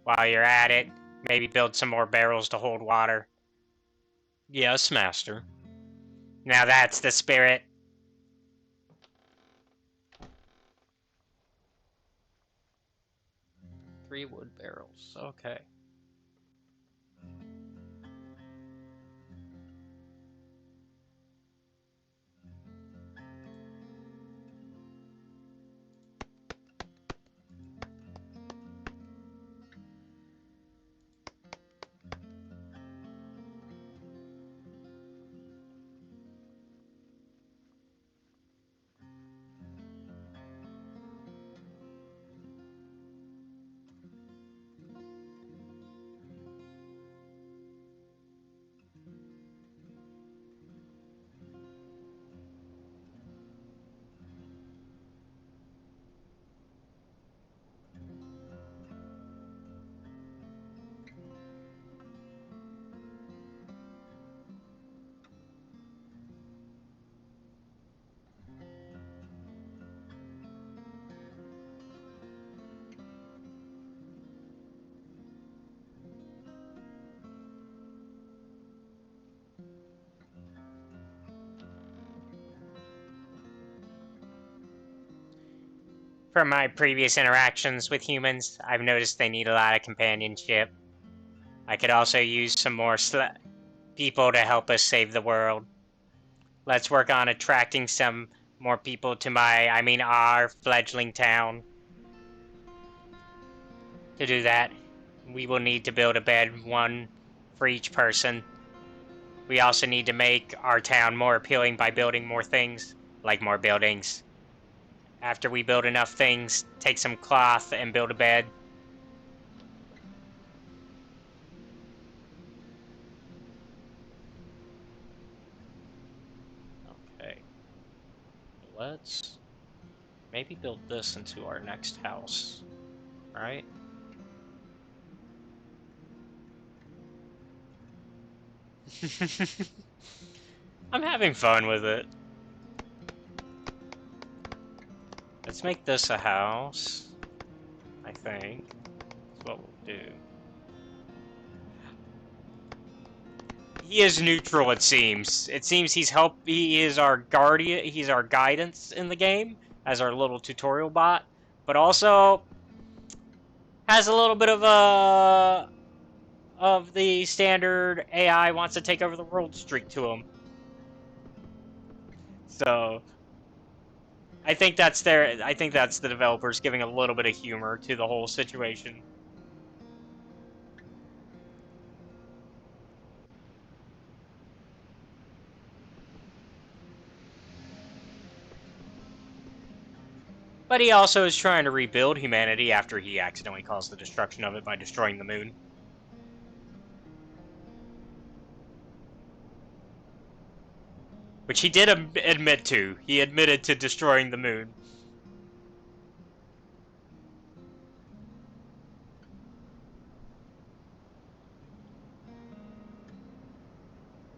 While you're at it, maybe build some more barrels to hold water. Yes, master. Now that's the spirit. 3 wood barrels. Okay. From my previous interactions with humans, I've noticed they need a lot of companionship. I could also use some more people to help us save the world. Let's work on attracting some more people to our fledgling town. To do that, we will need to build a bed, one for each person. We also need to make our town more appealing by building more things, like more buildings. After we build enough things, take some cloth and build a bed. Okay. Let's maybe build this into our next house, right? I'm having fun with it. Let's make this a house, I think. That's what we'll do. He is neutral, it seems. It seems he is our guardian, he's our guidance in the game, as our little tutorial bot, but also has a little bit of the standard AI wants to take over the world streak to him. So I think that's the developers giving a little bit of humor to the whole situation. But he also is trying to rebuild humanity after he accidentally caused the destruction of it by destroying the moon. Which he did admit to. He admitted to destroying the moon.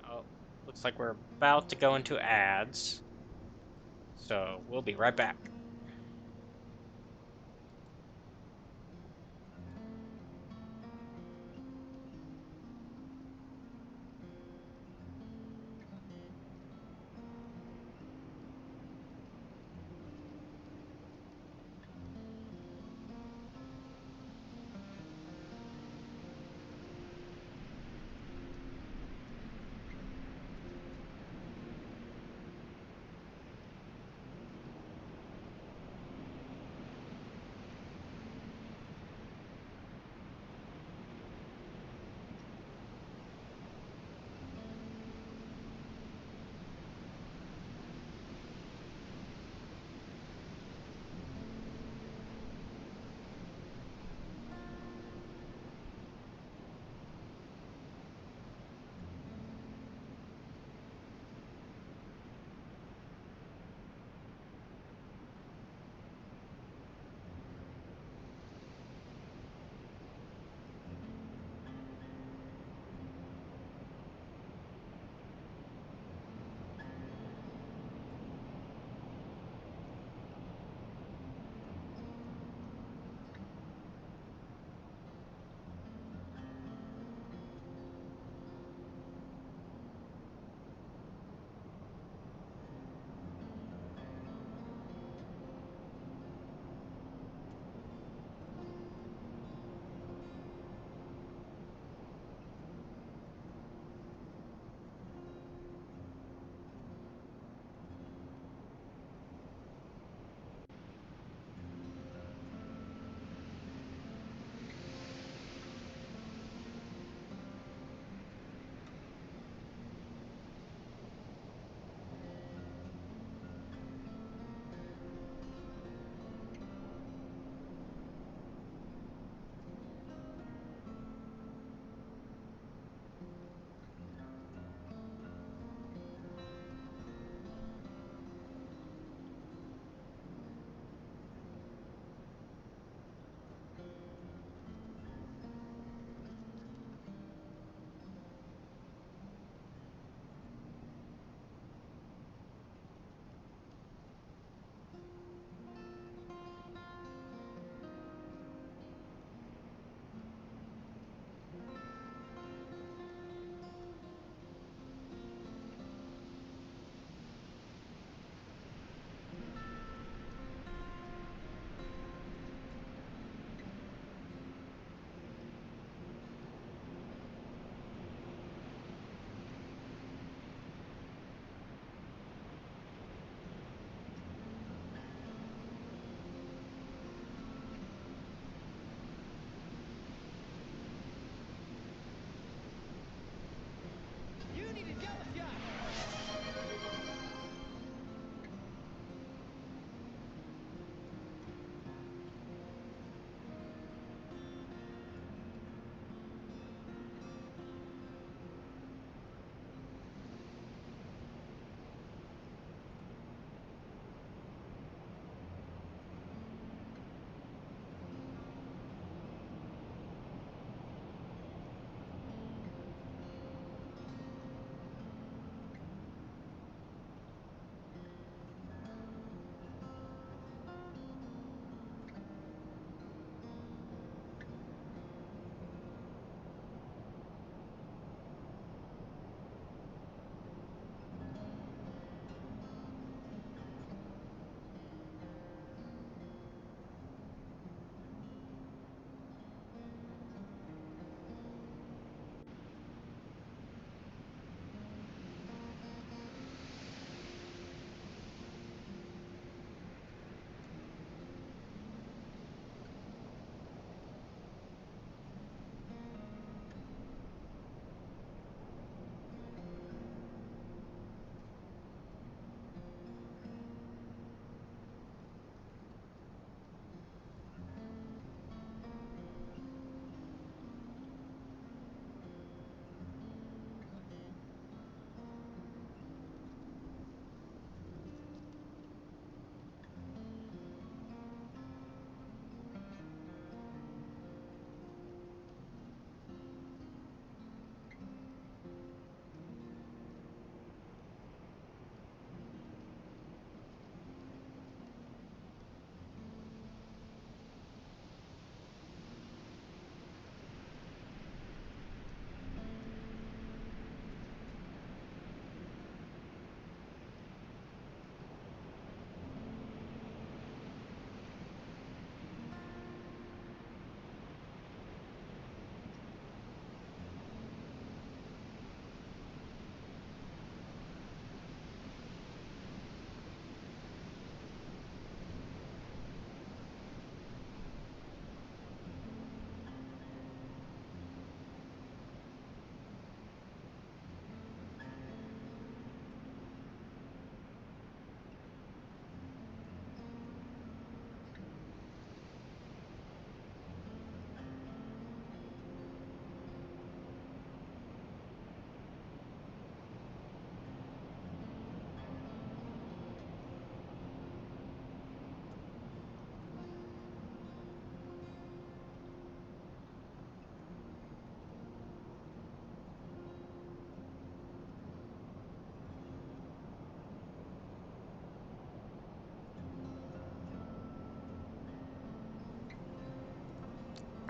Oh, looks like we're about to go into ads. So we'll be right back.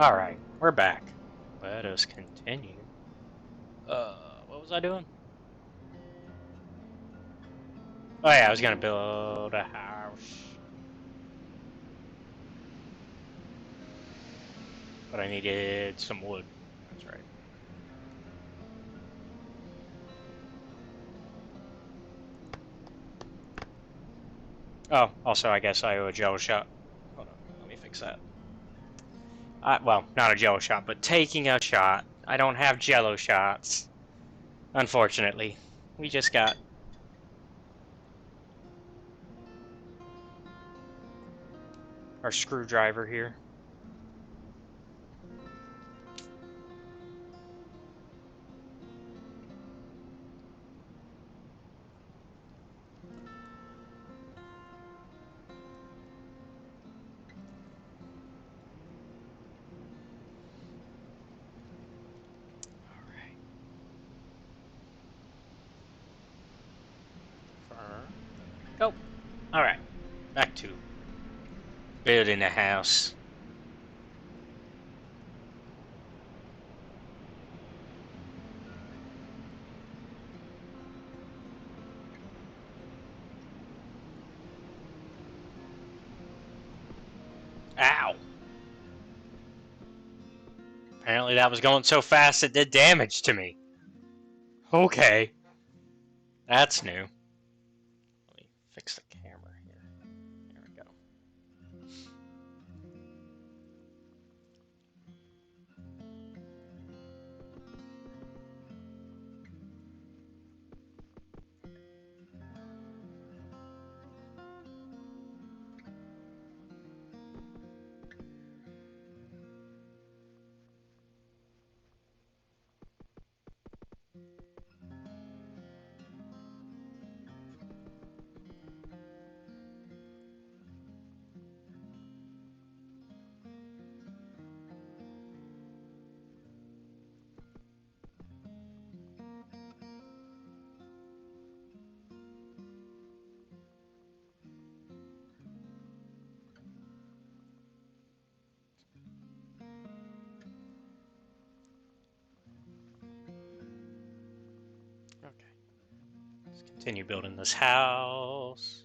Alright, we're back. Let us continue. What was I doing? Oh yeah, I was gonna build a house. But I needed some wood. That's right. Oh, also I guess I owe a jello shot. Hold on, let me fix that. Well, not a jello shot, but taking a shot. I don't have jello shots, unfortunately. We just got our screwdriver here. Alright. There we go. Alright, back to building a house. Ow! Apparently that was going so fast it did damage to me. Okay. That's new. Let me fix the camera here. There we go. Okay. Let's continue building this house.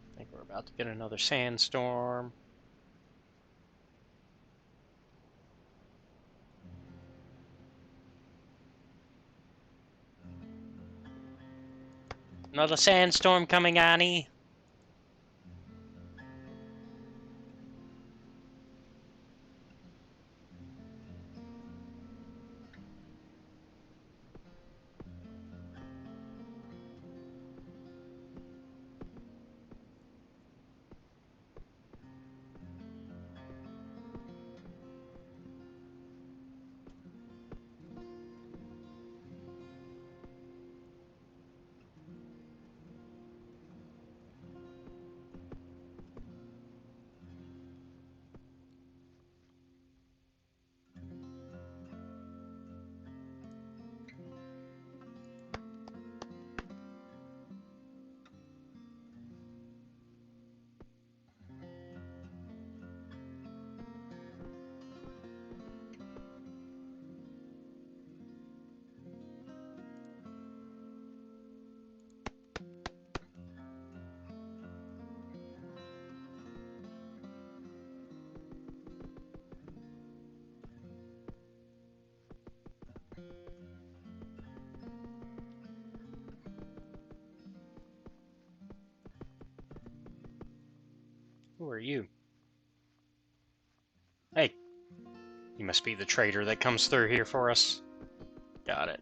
I think we're about to get another sandstorm. Another sandstorm coming, Annie. Who are you? Hey, you must be the trader that comes through here for us. Got it.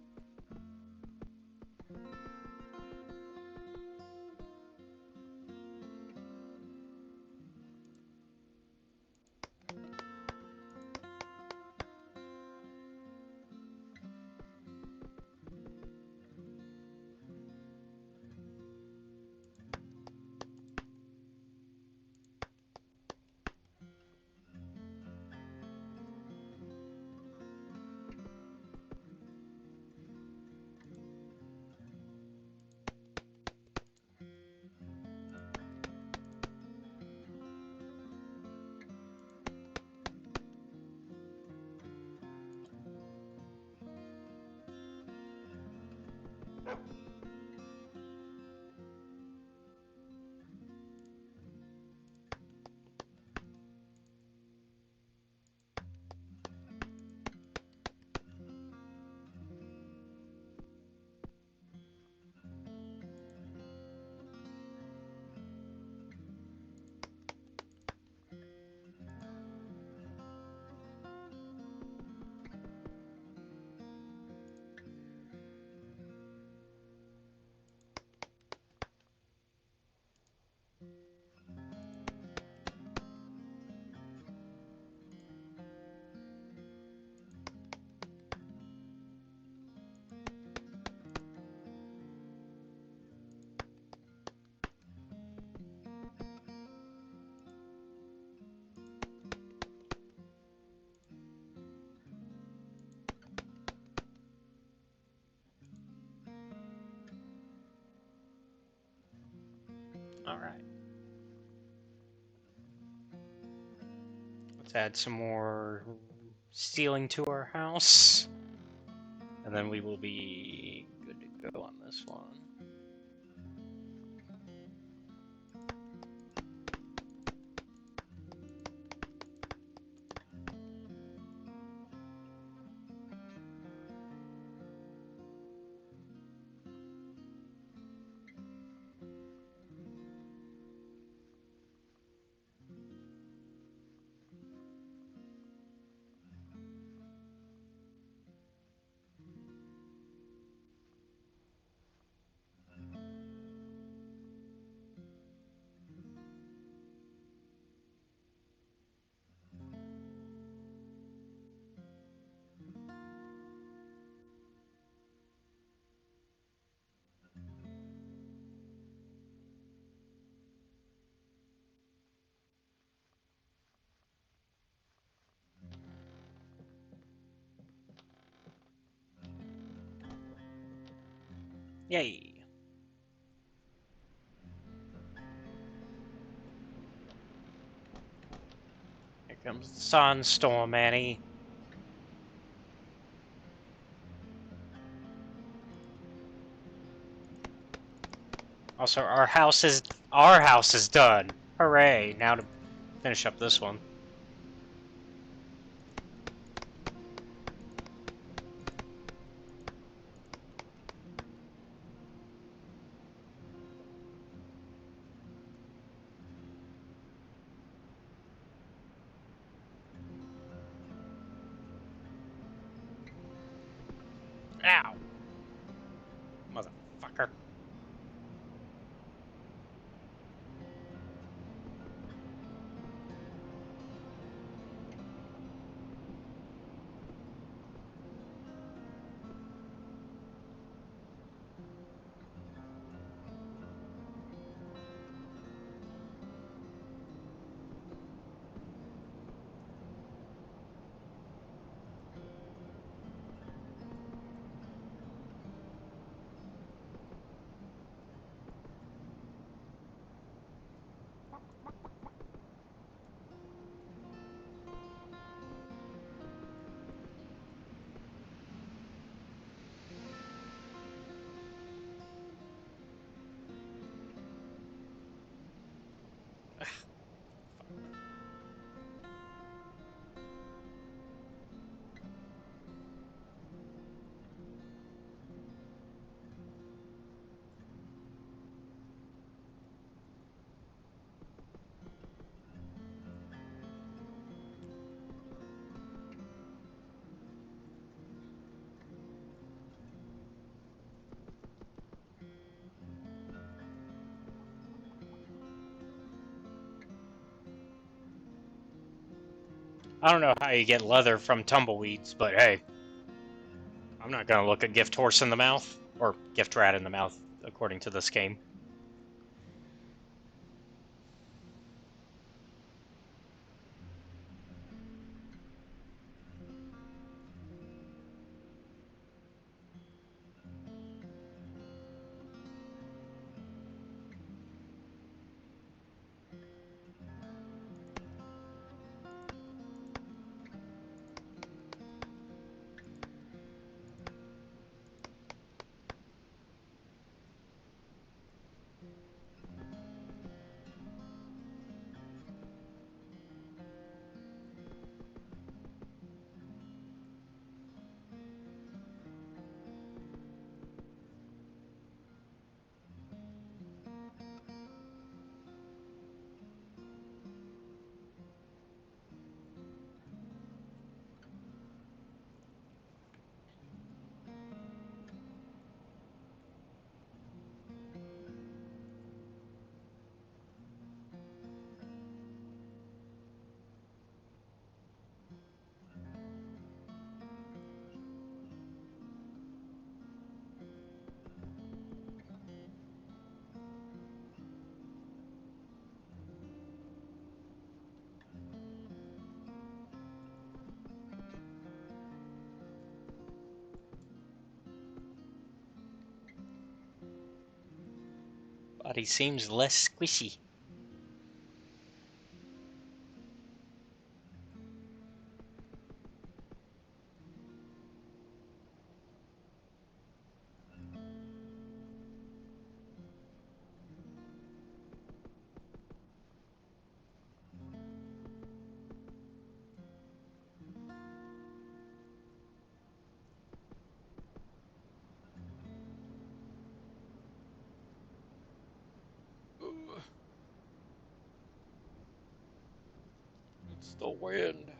Alright. Let's add some more ceiling to our house. And then we will be good to go on this one. Yay! Here comes the sunstorm, Annie. Also, our house is done. Hooray! Now to finish up this one. Ow! Motherfucker. I don't know how you get leather from tumbleweeds, but hey, I'm not gonna look a gift horse in the mouth, or gift rat in the mouth, according to this game. Body seems less squishy. It's the wind.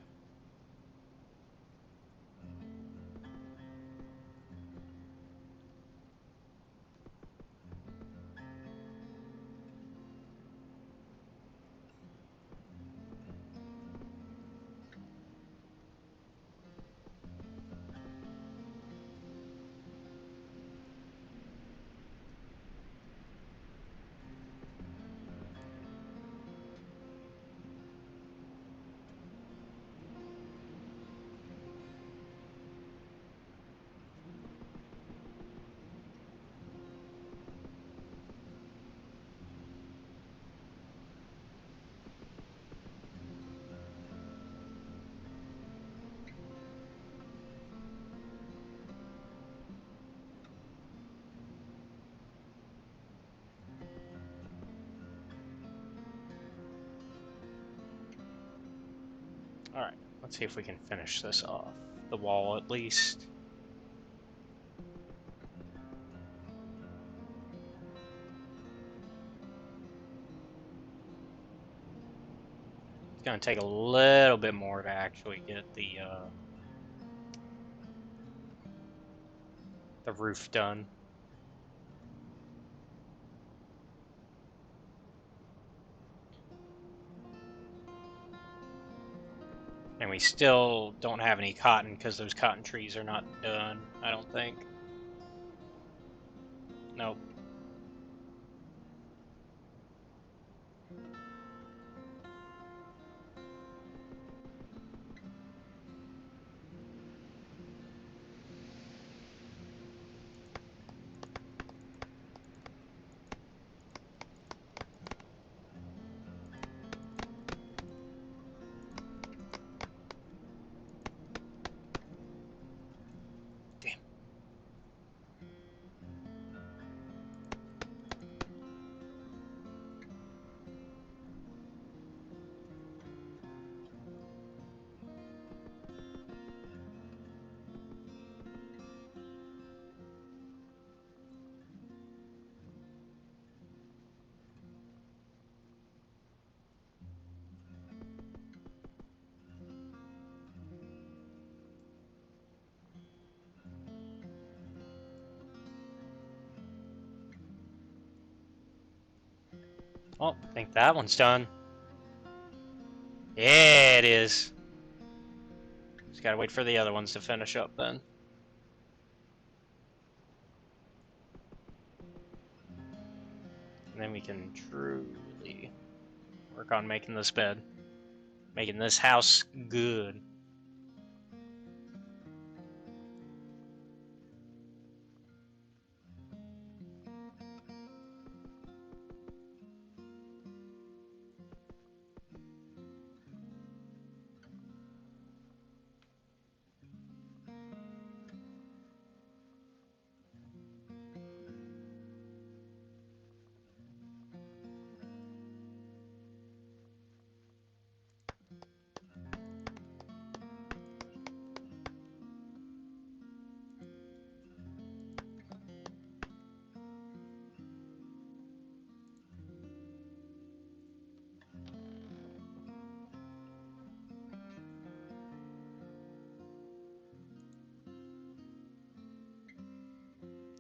Alright, let's see if we can finish this off. The wall, at least. It's gonna take a little bit more to actually get the roof done. And we still don't have any cotton because those cotton trees are not done, I don't think. Nope. Damn. Oh, I think that one's done. Yeah, it is. gotta wait for the other ones to finish up then. And then we can truly work on making this bed. Making this house good.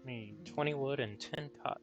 Need 20 wood and 10 cotton.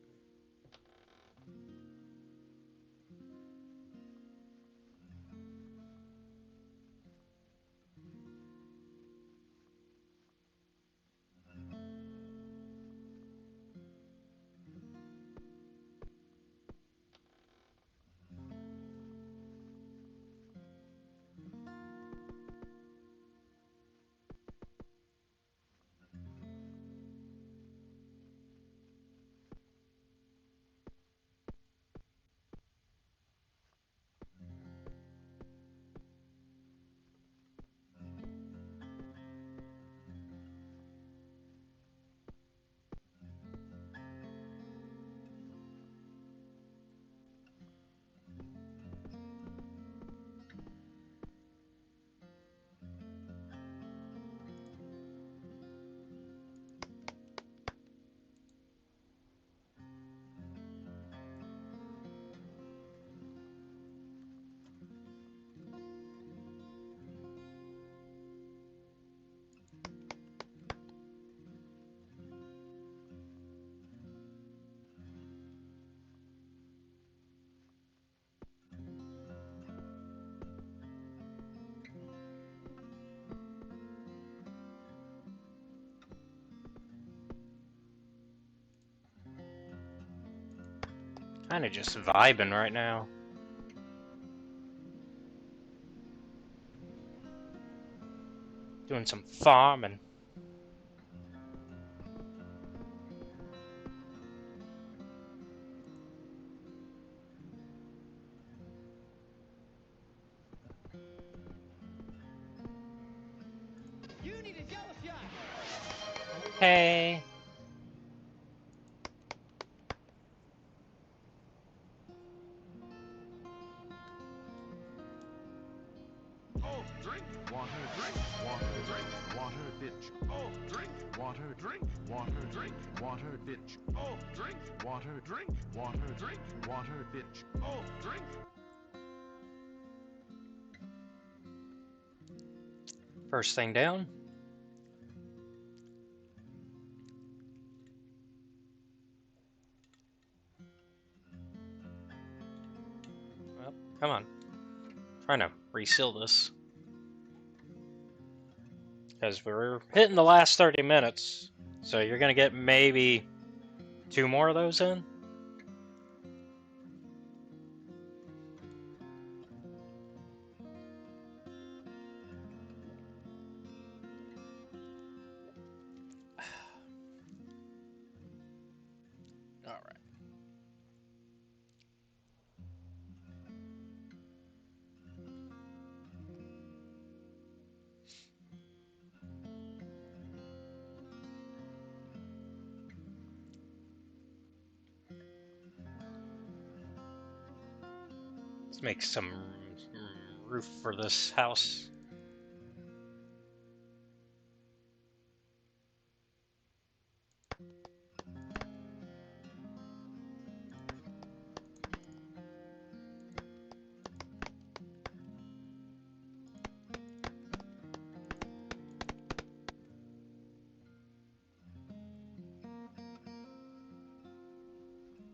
Kinda just vibing right now. Doing some farming. Hey. Oh, drink, water, drink, water, drink, water, bitch. Oh, drink, water, drink, water, drink, water, bitch. Oh, drink, water, drink, water, drink, water, bitch. Oh, drink. First thing down. Well, come on. Trying to reseal this. Because we're hitting the last 30 minutes. So you're gonna get maybe 2 more of those in. Alright. Let's make some roof for this house.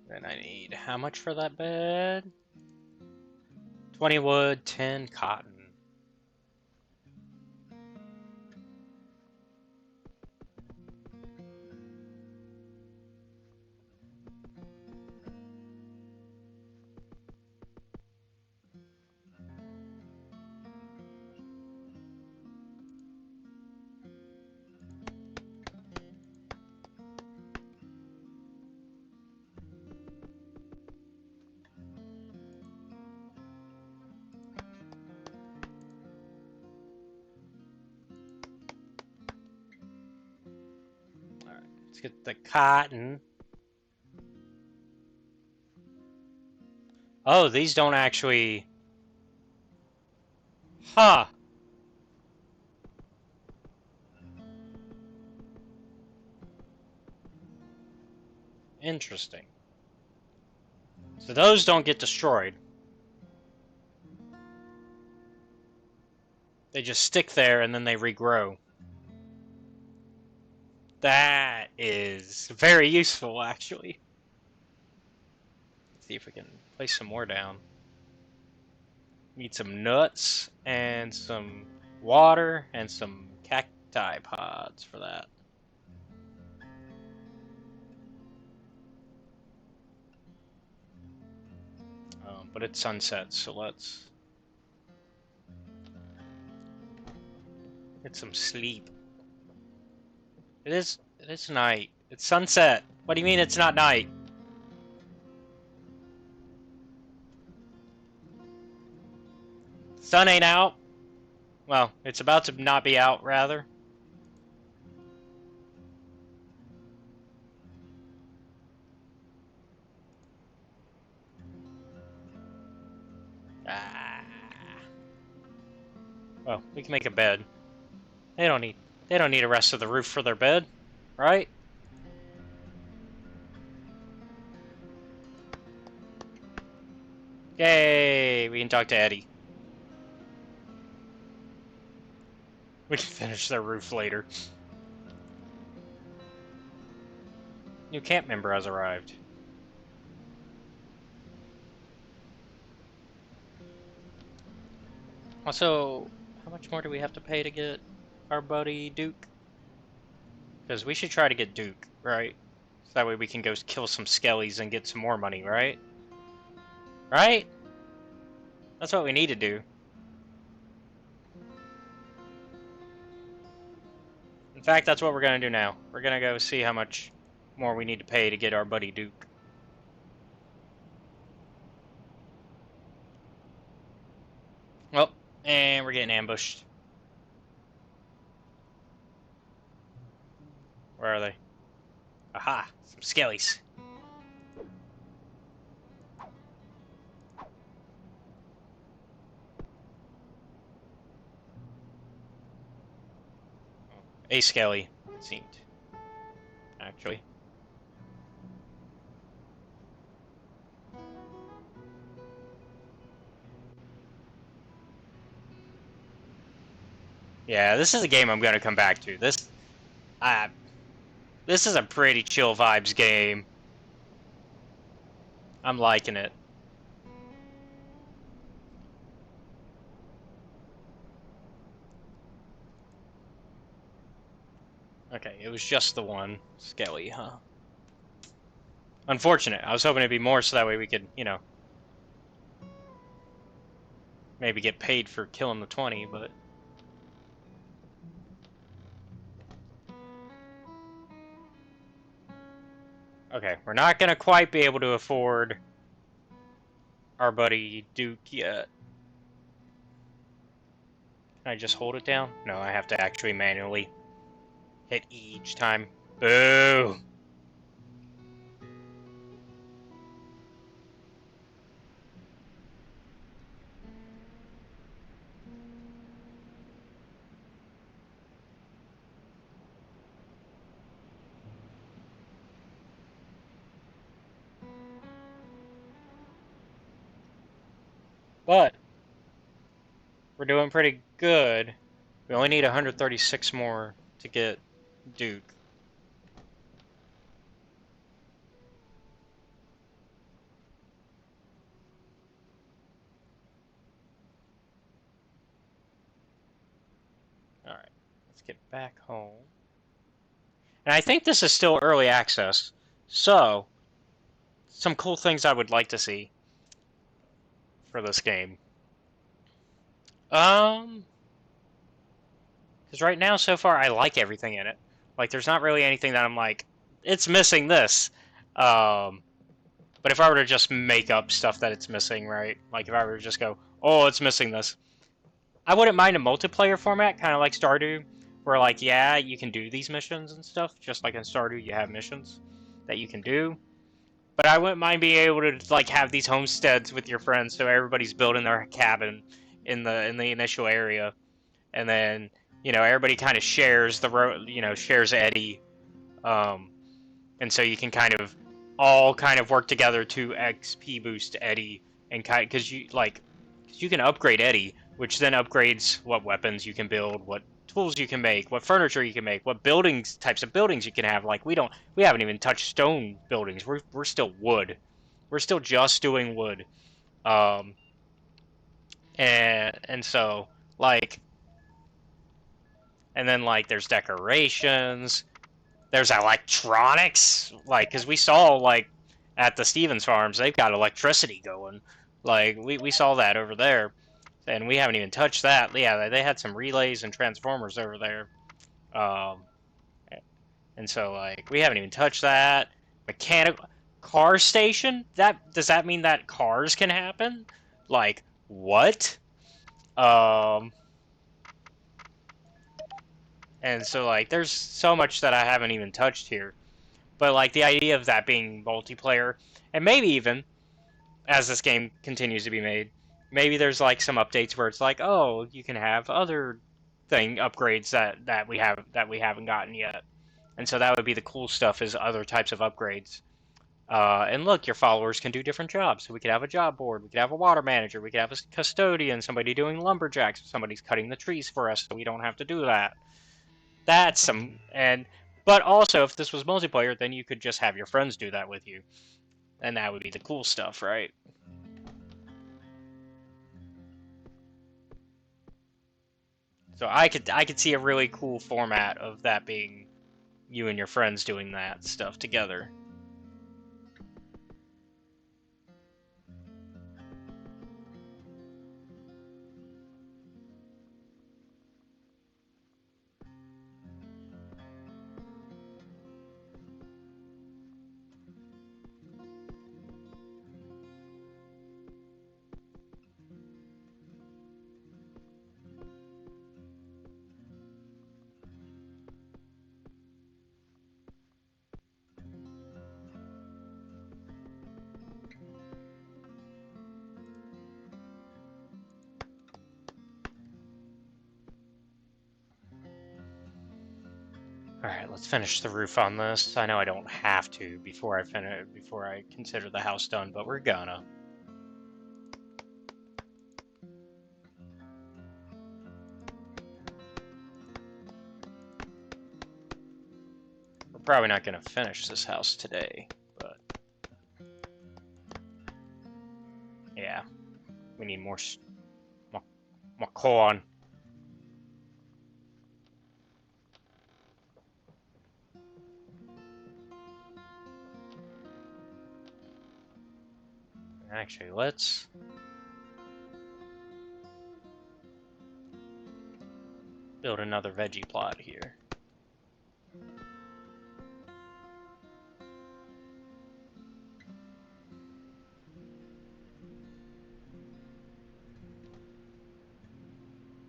And I need how much for that bed? 20 wood, 10 cotton. get the cotton. Oh, these don't actually... Huh. Interesting. So those don't get destroyed. They just stick there and then they regrow. That is very useful, actually. Let's see if we can place some more down. Need some nuts and some water and some cacti pods for that. But it's sunset, so let's get some sleep. It is night. It's sunset. What do you mean it's not night? Sun ain't out. Well, it's about to not be out, rather. Ah. Well, we can make a bed. They don't need the rest of the roof for their bed, right? Yay! We can talk to Eddie. We can finish their roof later. New camp member has arrived. Also, how much more do we have to pay to get our buddy Duke? Because we should try to get Duke, right? So that way we can go kill some skellies and get some more money, right? Right? That's what we need to do. In fact, that's what we're going to do now. We're going to go see how much more we need to pay to get our buddy Duke. Well, and we're getting ambushed. Where are they? Aha! Some skellies. A skelly, it seemed. Actually. Yeah, this is a game I'm going to come back to. This is a pretty chill vibes game. I'm liking it. Okay, it was just the one skelly, huh? Unfortunate. I was hoping it'd be more so that way we could, you know, maybe get paid for killing the 20, but... Okay, we're not going to quite be able to afford our buddy Duke yet. Can I just hold it down? No, I have to actually manually hit E each time. Boo! But we're doing pretty good. We only need 136 more to get Duke. Alright, let's get back home. And I think this is still early access, so some cool things I would like to see for this game. Because right now, so far, I like everything in it. Like, there's not really anything that I'm like, it's missing this. But if I were to just make up stuff that it's missing, right? Like, if I were to just go, oh, it's missing this. I wouldn't mind a multiplayer format, kind of like Stardew, where like, yeah, you can do these missions and stuff, just like in Stardew you have missions that you can do. But I wouldn't mind being able to like have these homesteads with your friends, so everybody's building their cabin in the initial area, and then everybody kind of shares shares Eddie, um, and so you can kind of all kind of work together to XP boost Eddie, and because you can upgrade Eddie, which then upgrades what weapons you can build, what tools you can make, what furniture you can make, what types of buildings you can have. Like we haven't even touched stone buildings. We're still wood. We're still just doing wood. Um, and so like and then like there's decorations, there's electronics, like because we saw like at the Stevens farms they've got electricity going, like we saw that over there, and we haven't even touched that. Yeah, they had some relays and transformers over there, um, and so like we haven't even touched that. Mechanical car station, that does that mean that cars can happen? Like what? um and so like there's so much that I haven't even touched here. But like the idea of that being multiplayer, and maybe even as this game continues to be made, maybe there's like some updates where it's like, oh, you can have other upgrades that we haven't gotten yet, and so that would be the cool stuff, is other types of upgrades. And look, your followers can do different jobs. So we could have a job board, we could have a water manager, we could have a custodian, somebody doing lumberjacks, somebody's cutting the trees for us, so we don't have to do that. That's some and But also, if this was multiplayer, then you could just have your friends do that with you, and that would be the cool stuff, right? So I could see a really cool format of that being you and your friends doing that stuff together. All right, let's finish the roof on this. I know I don't have to before I consider the house done, but we're gonna. We're probably not gonna finish this house today, but yeah, we need more corn. Actually, let's build another veggie plot here.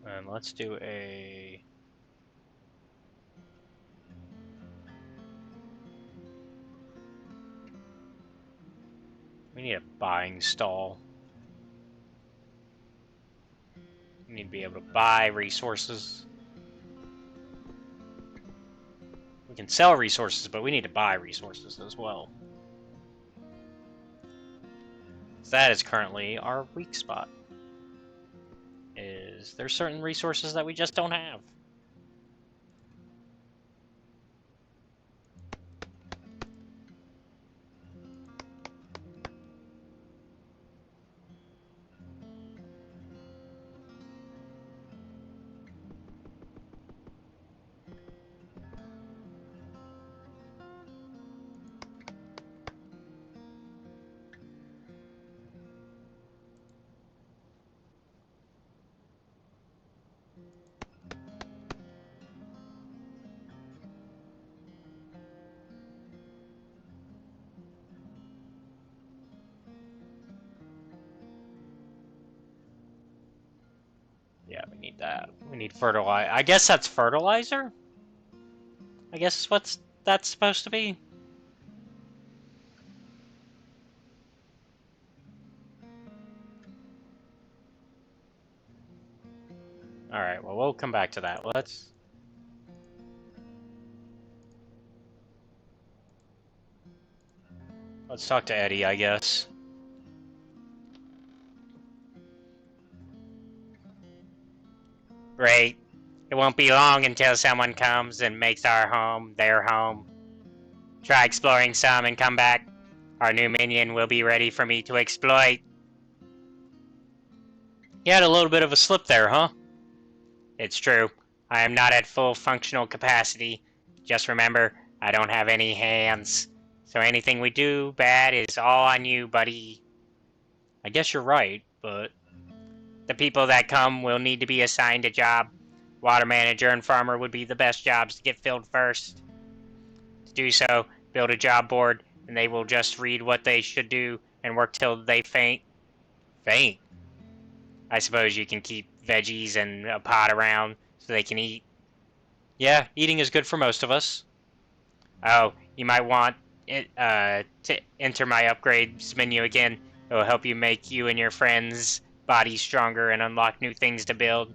And let's do a... We need a buying stall. We need to be able to buy resources. We can sell resources, but we need to buy resources as well. That is currently our weak spot. There's certain resources that we just don't have. we need that. We need fertilizer. I guess that's fertilizer? I guess what's that's supposed to be? Alright, well, we'll come back to that. Let's talk to Eddie, I guess. Great. It won't be long until someone comes and makes our home their home. Try exploring some and come back. Our new minion will be ready for me to exploit. You had a little bit of a slip there, huh? It's true. I am not at full functional capacity. Just remember, I don't have any hands. So anything we do bad is all on you, buddy. I guess you're right, but the people that come will need to be assigned a job. Water manager and farmer would be the best jobs to get filled first. To do so, build a job board, and they will just read what they should do and work till they faint. Faint? I suppose you can keep veggies and a pot around so they can eat. Yeah, eating is good for most of us. Oh, you might want it, to enter my upgrades menu again. It will help you make you and your friends' bodies stronger and unlock new things to build.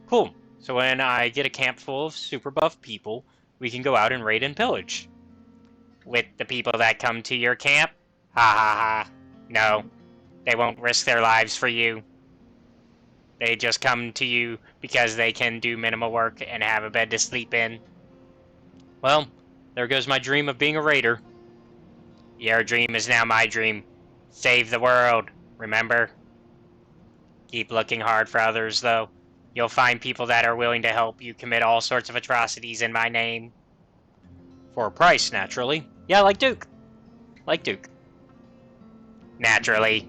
Cool. So when I get a camp full of super buff people, we can go out and raid and pillage. With the people that come to your camp? Ha ha ha. No, they won't risk their lives for you. They just come to you because they can do minimal work and have a bed to sleep in. Well, there goes my dream of being a raider. Your dream is now my dream. Save the world, remember? Keep looking hard for others, though. You'll find people that are willing to help you commit all sorts of atrocities in my name. For a price, naturally. Yeah, like Duke. Like Duke. Naturally.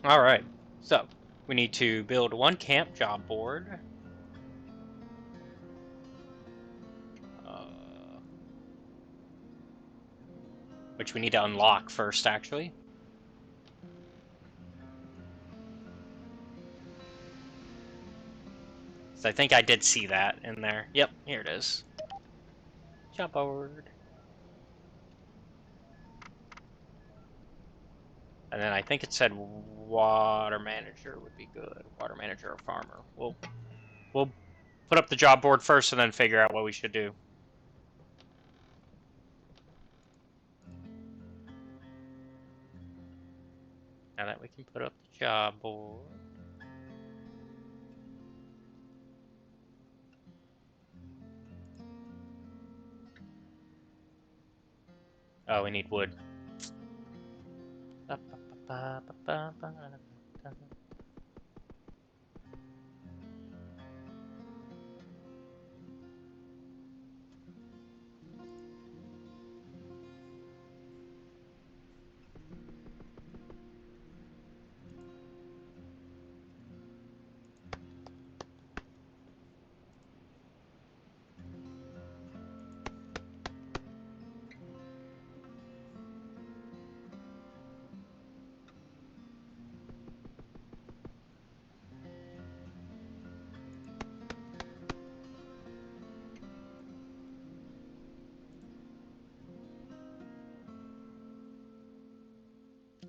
Alright, so we need to build one camp job board. Which we need to unlock first, actually. So I think I did see that in there. Yep, here it is. Job board. And then I think it said water manager would be good. Water manager or farmer. We'll put up the job board first and then figure out what we should do. Now that we can put up the job board. Oh, we need wood.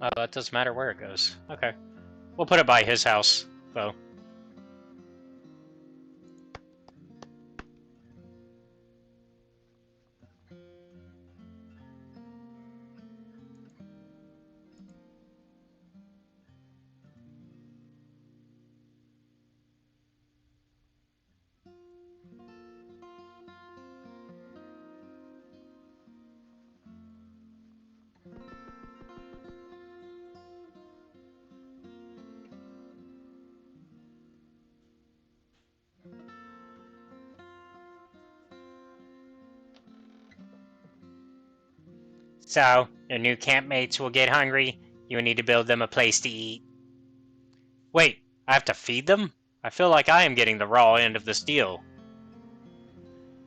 Oh, that doesn't matter where it goes. Okay. We'll put it by his house, though. So, your new campmates will get hungry. You will need to build them a place to eat. Wait, I have to feed them? I feel like I am getting the raw end of this deal.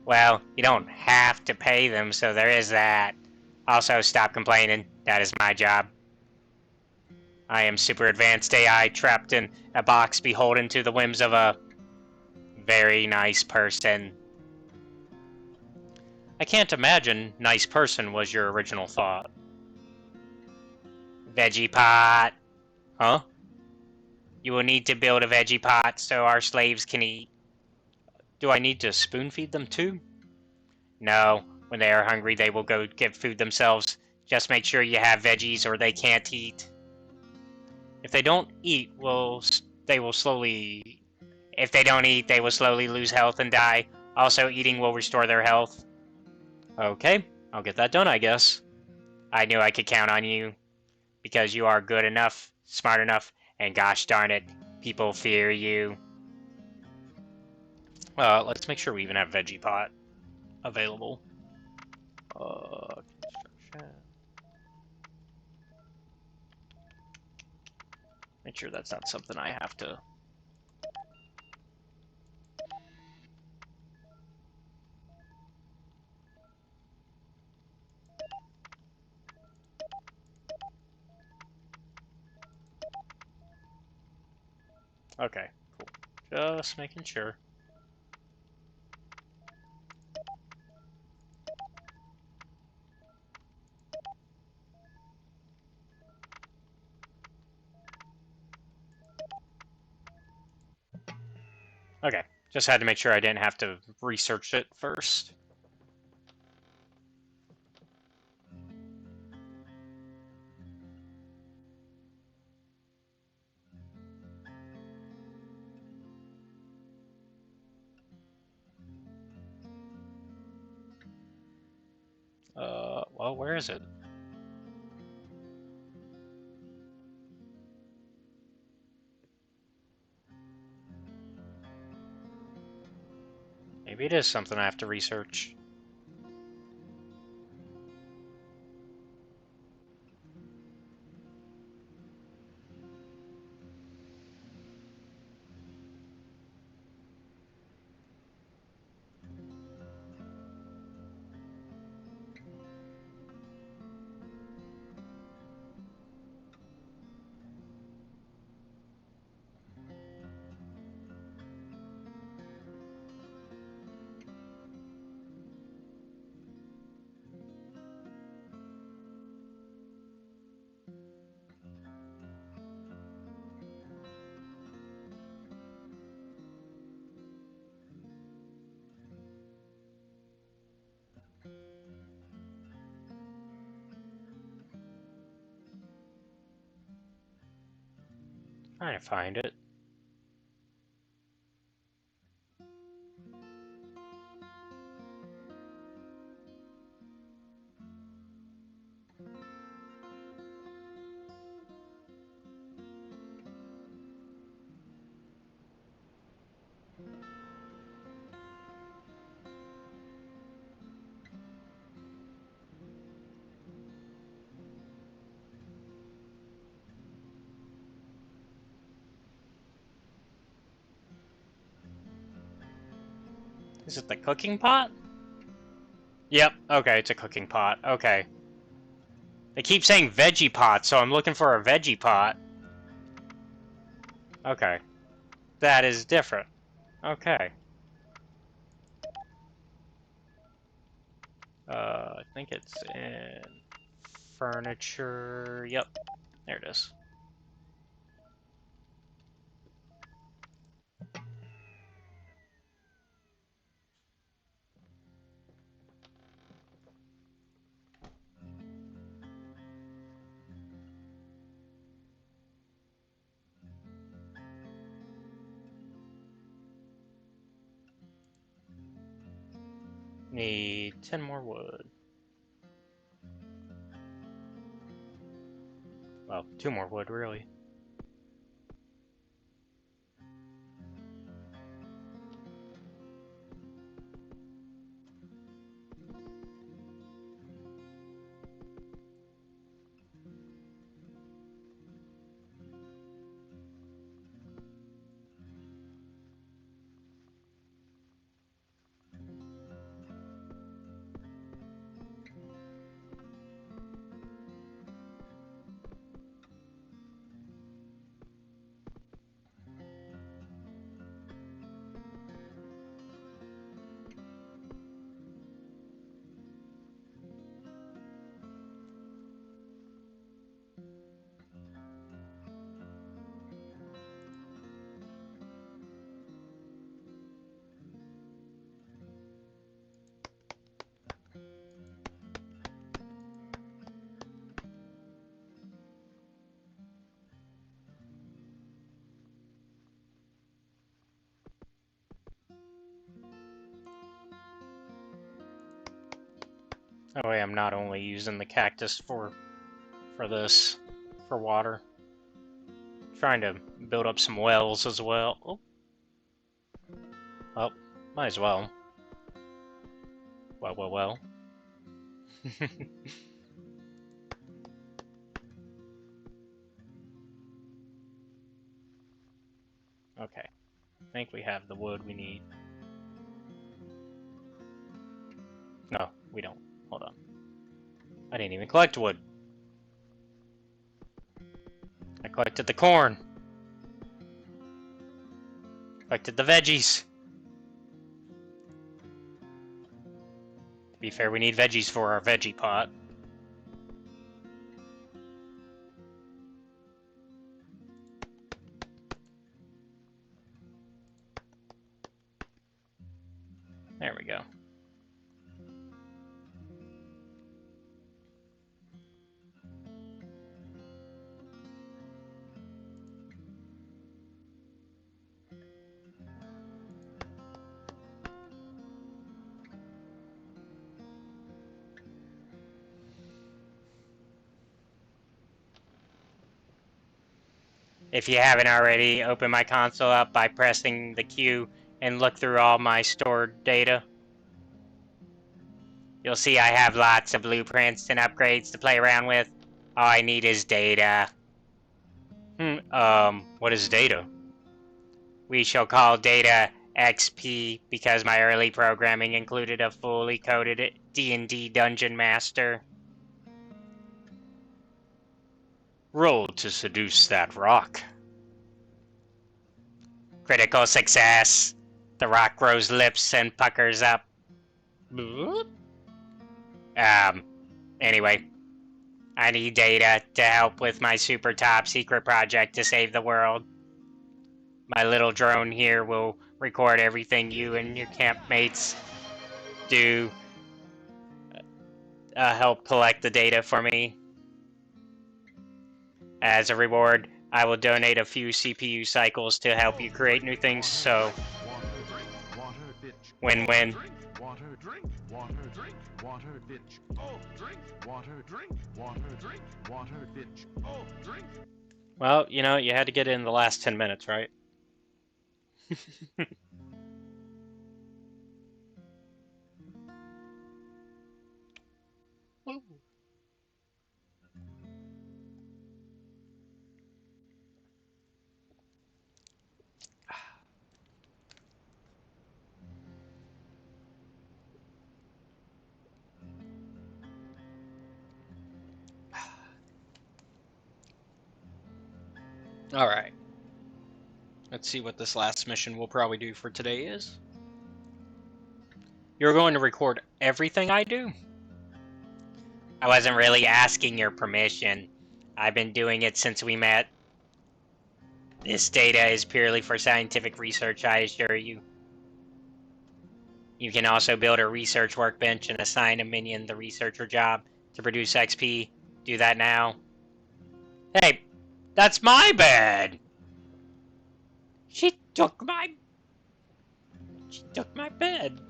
Well, you don't have to pay them, so there is that. Also, stop complaining. That is my job. I am super advanced AI trapped in a box beholden to the whims of a very nice person. I can't imagine nice person was your original thought. Veggie pot. Huh? You will need to build a veggie pot so our slaves can eat. Do I need to spoon feed them too? No. When they are hungry, they will go get food themselves. Just make sure you have veggies or they can't eat. If they don't eat, they will slowly... If they don't eat, they will slowly lose health and die. Also, eating will restore their health. Okay, I'll get that done, I guess. I knew I could count on you. Because you are good enough, smart enough, and gosh darn it, people fear you. Let's make sure we even have Veggie Pot available. Construction. Make sure that's not something I have to... Okay, cool. Just making sure. Okay, just had to make sure I didn't have to research it first. Well, where is it? Maybe it is something I have to research. Trying to find it. Is it the cooking pot? Yep, okay, it's a cooking pot. Okay. They keep saying veggie pot, so I'm looking for a veggie pot. Okay. That is different. Okay. I think it's in furniture. Yep, there it is. Need 10 more wood. Well, 2 more wood, really. That way I'm not only using the cactus for this, for water. I'm trying to build up some wells as well. Oh. Well, might as well. Well. Okay. I think we have the wood we need. No, we don't. Hold on. I didn't even collect wood. I collected the corn. Collected the veggies. To be fair, we need veggies for our veggie pot. There we go. If you haven't already, open my console up by pressing the Q and look through all my stored data. You'll see I have lots of blueprints and upgrades to play around with. All I need is data. What is data? We shall call data XP because my early programming included a fully coded D&D dungeon master. Roll to seduce that rock. Critical success. The rock grows lips and puckers up. Anyway. I need data to help with my super top secret project to save the world. My little drone here will record everything you and your campmates do. Help collect the data for me. As a reward, I will donate a few CPU cycles to help you create new things, so... Win-win. Water, drink, water, drink, water, bitch. Oh, drink, water, drink, water, drink, water, bitch. Oh, drink. Well, you know, you had to get it in the last 10 minutes, right? Alright. Let's see what this last mission we'll probably do for today is. You're going to record everything I do? I wasn't really asking your permission. I've been doing it since we met. This data is purely for scientific research, I assure you. You can also build a research workbench and assign a minion the researcher job to produce XP. Do that now. Hey, that's my bed! She took my bed.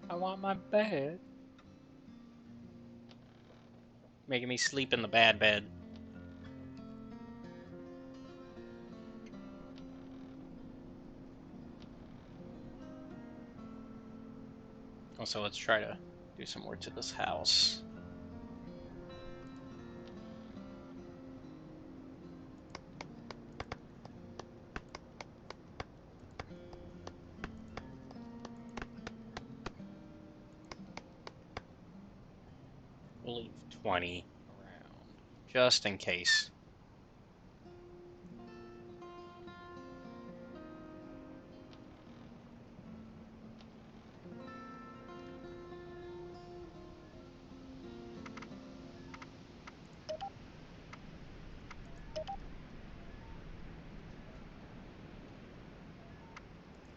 I want my bed. Making me sleep in the bad bed. Also, let's try to do some work to this house. We'll leave 20 around, just in case.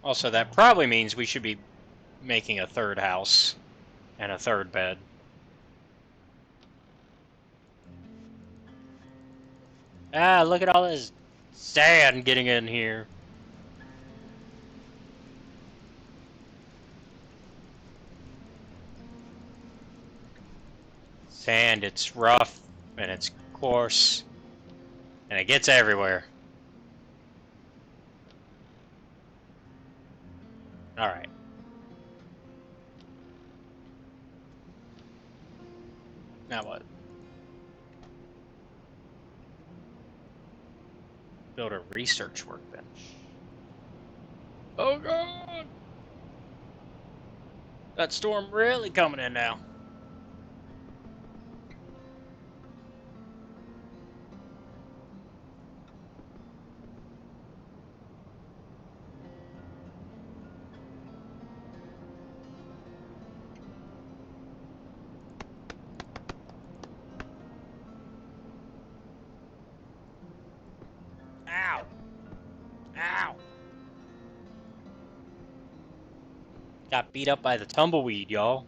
Also, that probably means we should be making a third house and a third bed. Ah, look at all this sand getting in here. Sand, it's rough, and it's coarse, and it gets everywhere. Alright. Now what? Build a research workbench. Oh god! That storm really coming in now. Ow! Ow! Got beat up by the tumbleweed, y'all.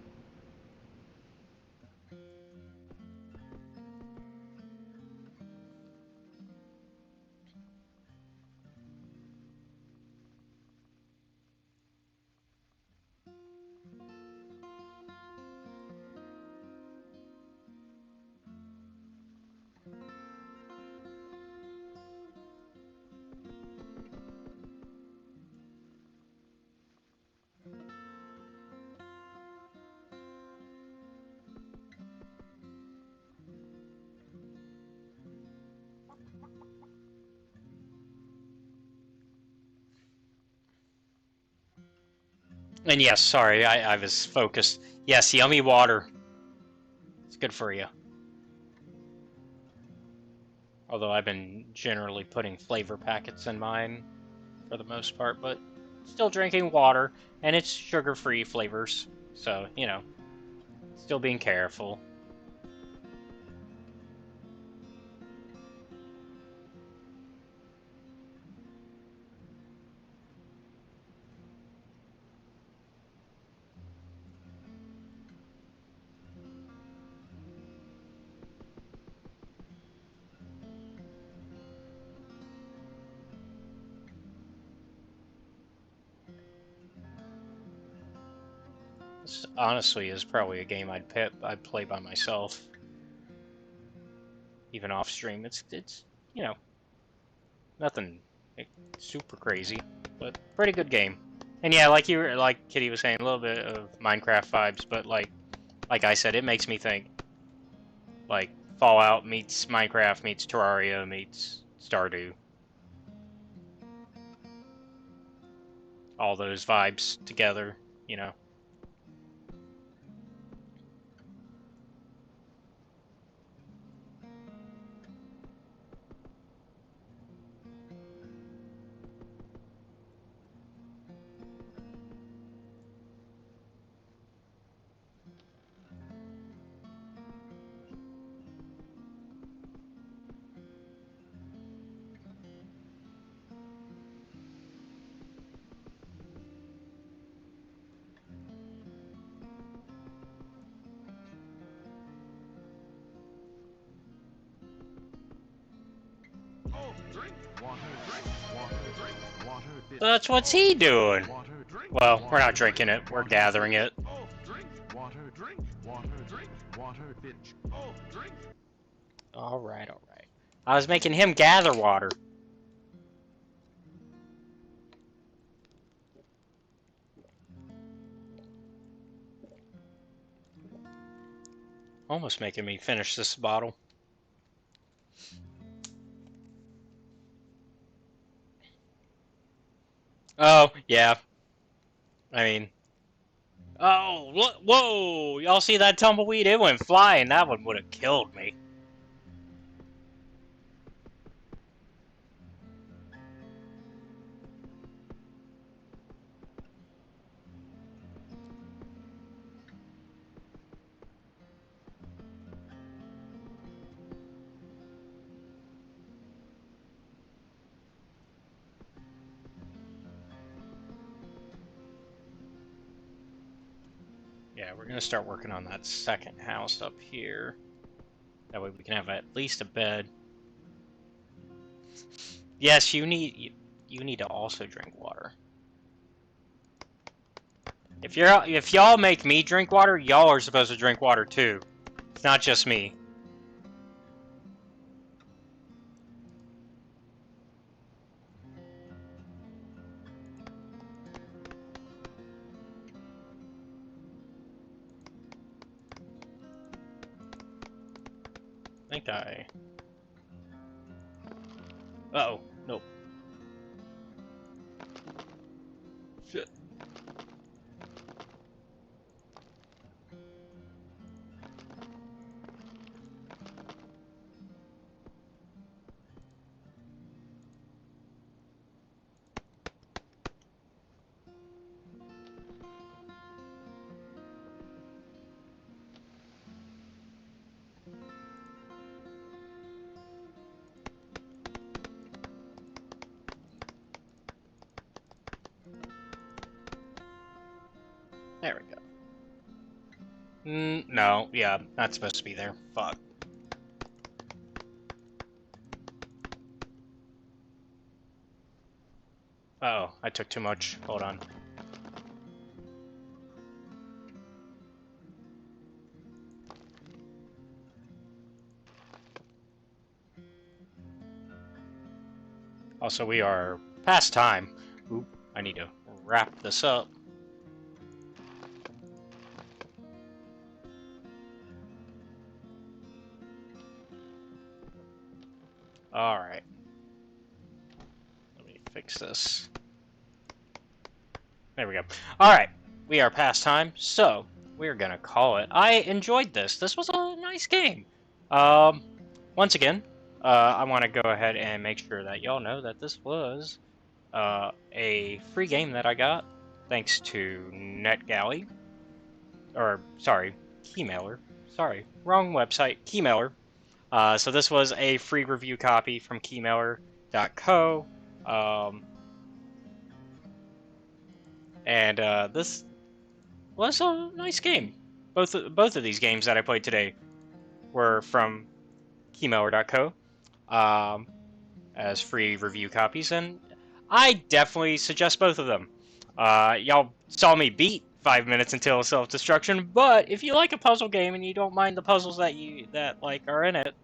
And yes, sorry, I was focused. Yes, yummy water. It's good for you. Although I've been generally putting flavor packets in mine for the most part, but still drinking water, and it's sugar-free flavors. So, you know, still being careful. This honestly is probably a game I'd play by myself, even off stream. It's you know, nothing super crazy, but pretty good game. And yeah, like Kitty was saying, a little bit of Minecraft vibes, but like I said, it makes me think like Fallout meets Minecraft meets Terraria meets Stardew. All those vibes together, you know. Oh, drink, water, drink, water, drink, water, bitch. That's what's he doing. Water, drink, Well, water, we're not drink, drinking it, we're water, gathering it. Oh, drink, water, drink, water, drink, water, bitch. Oh, drink. Alright, alright. I was making him gather water. Almost making me finish this bottle. Oh, yeah. I mean... Oh, whoa! Y'all see that tumbleweed? It went flying. That one would have killed me. Yeah, we're gonna start working on that second house up here. That way we can have at least a bed. Yes, you need to also drink water. If y'all make me drink water, y'all are supposed to drink water too. Not just me. I think I... Uh-oh. Nope. Shit. There we go. No, yeah, not supposed to be there. Fuck. Uh-oh, I took too much. Hold on. Also, we are past time. Oop, I need to wrap this up. Alright. Let me fix this. There we go. Alright, we are past time, so we're gonna call it. I enjoyed this. This was a nice game. Once again, I want to go ahead and make sure that y'all know that this was a free game that I got thanks to NetGalley. Or, sorry, Keymailer. Sorry, wrong website, Keymailer. So this was a free review copy from keymailer.co. And this was a nice game. Both of these games that I played today were from keymailer.co as free review copies, and I definitely suggest both of them. Y'all saw me beat 5 minutes until self-destruction, but if you like a puzzle game and you don't mind the puzzles that like are in it,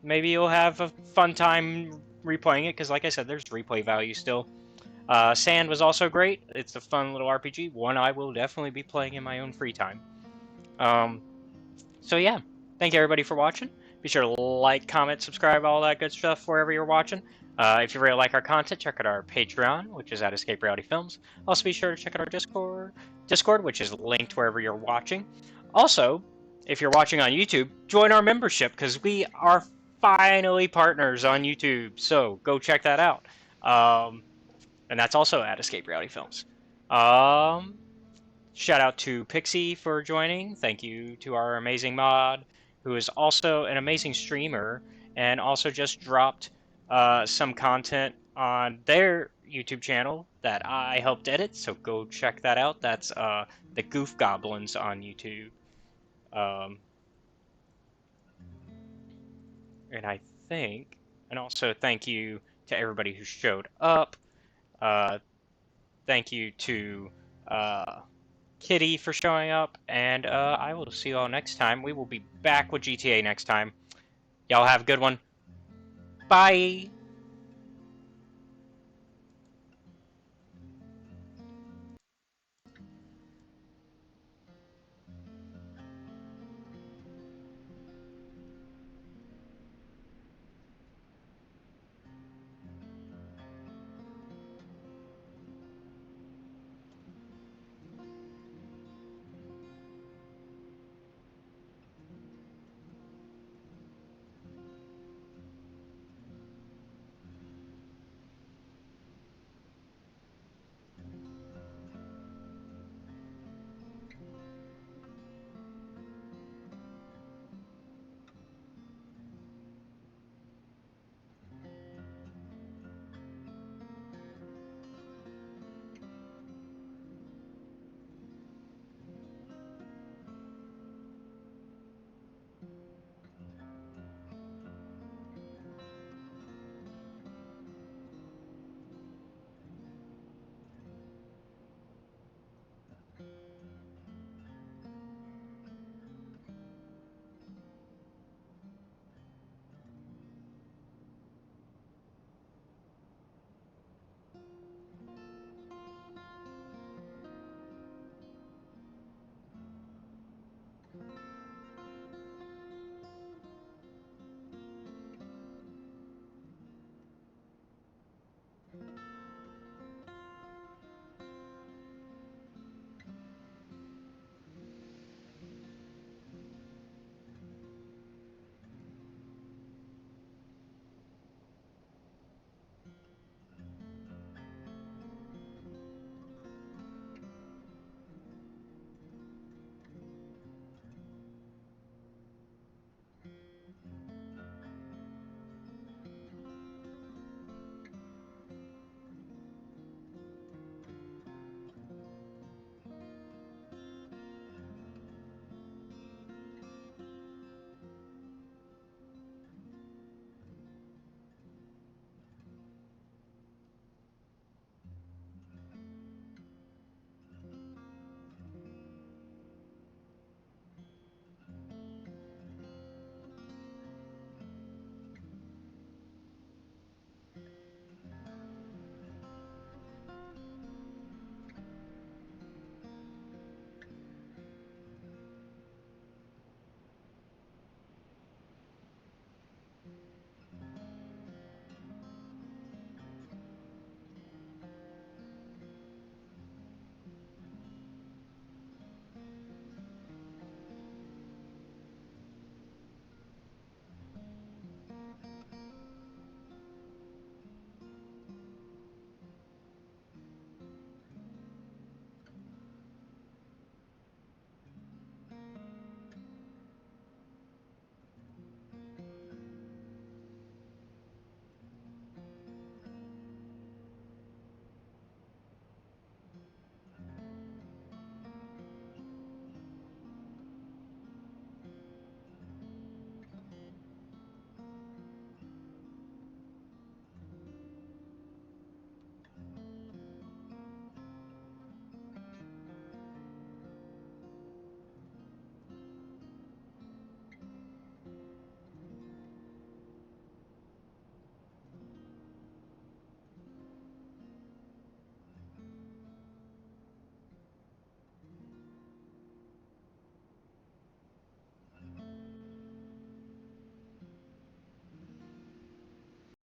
maybe you'll have a fun time replaying it, because like I said, there's replay value still. Sand was also great. It's a fun little RPG, one I will definitely be playing in my own free time. So yeah, thank you everybody for watching. Be sure to like, comment, subscribe, all that good stuff wherever you're watching. If you really like our content, check out our Patreon, which is at Escape Reality Films. Also, be sure to check out our Discord, which is linked wherever you're watching. Also, if you're watching on YouTube, join our membership, because we are finally partners on YouTube. So go check that out. And that's also at Escape Reality Films. Shout out to Pixie for joining. Thank you to our amazing mod, who is also an amazing streamer and also just dropped some content on their YouTube channel that I helped edit. So go check that out. That's the Goof Goblins on YouTube. And I think, and also thank you to everybody who showed up. Thank you to Kitty for showing up, and I will see you all next time. We will be back with GTA next time. Y'all have a good one. Bye!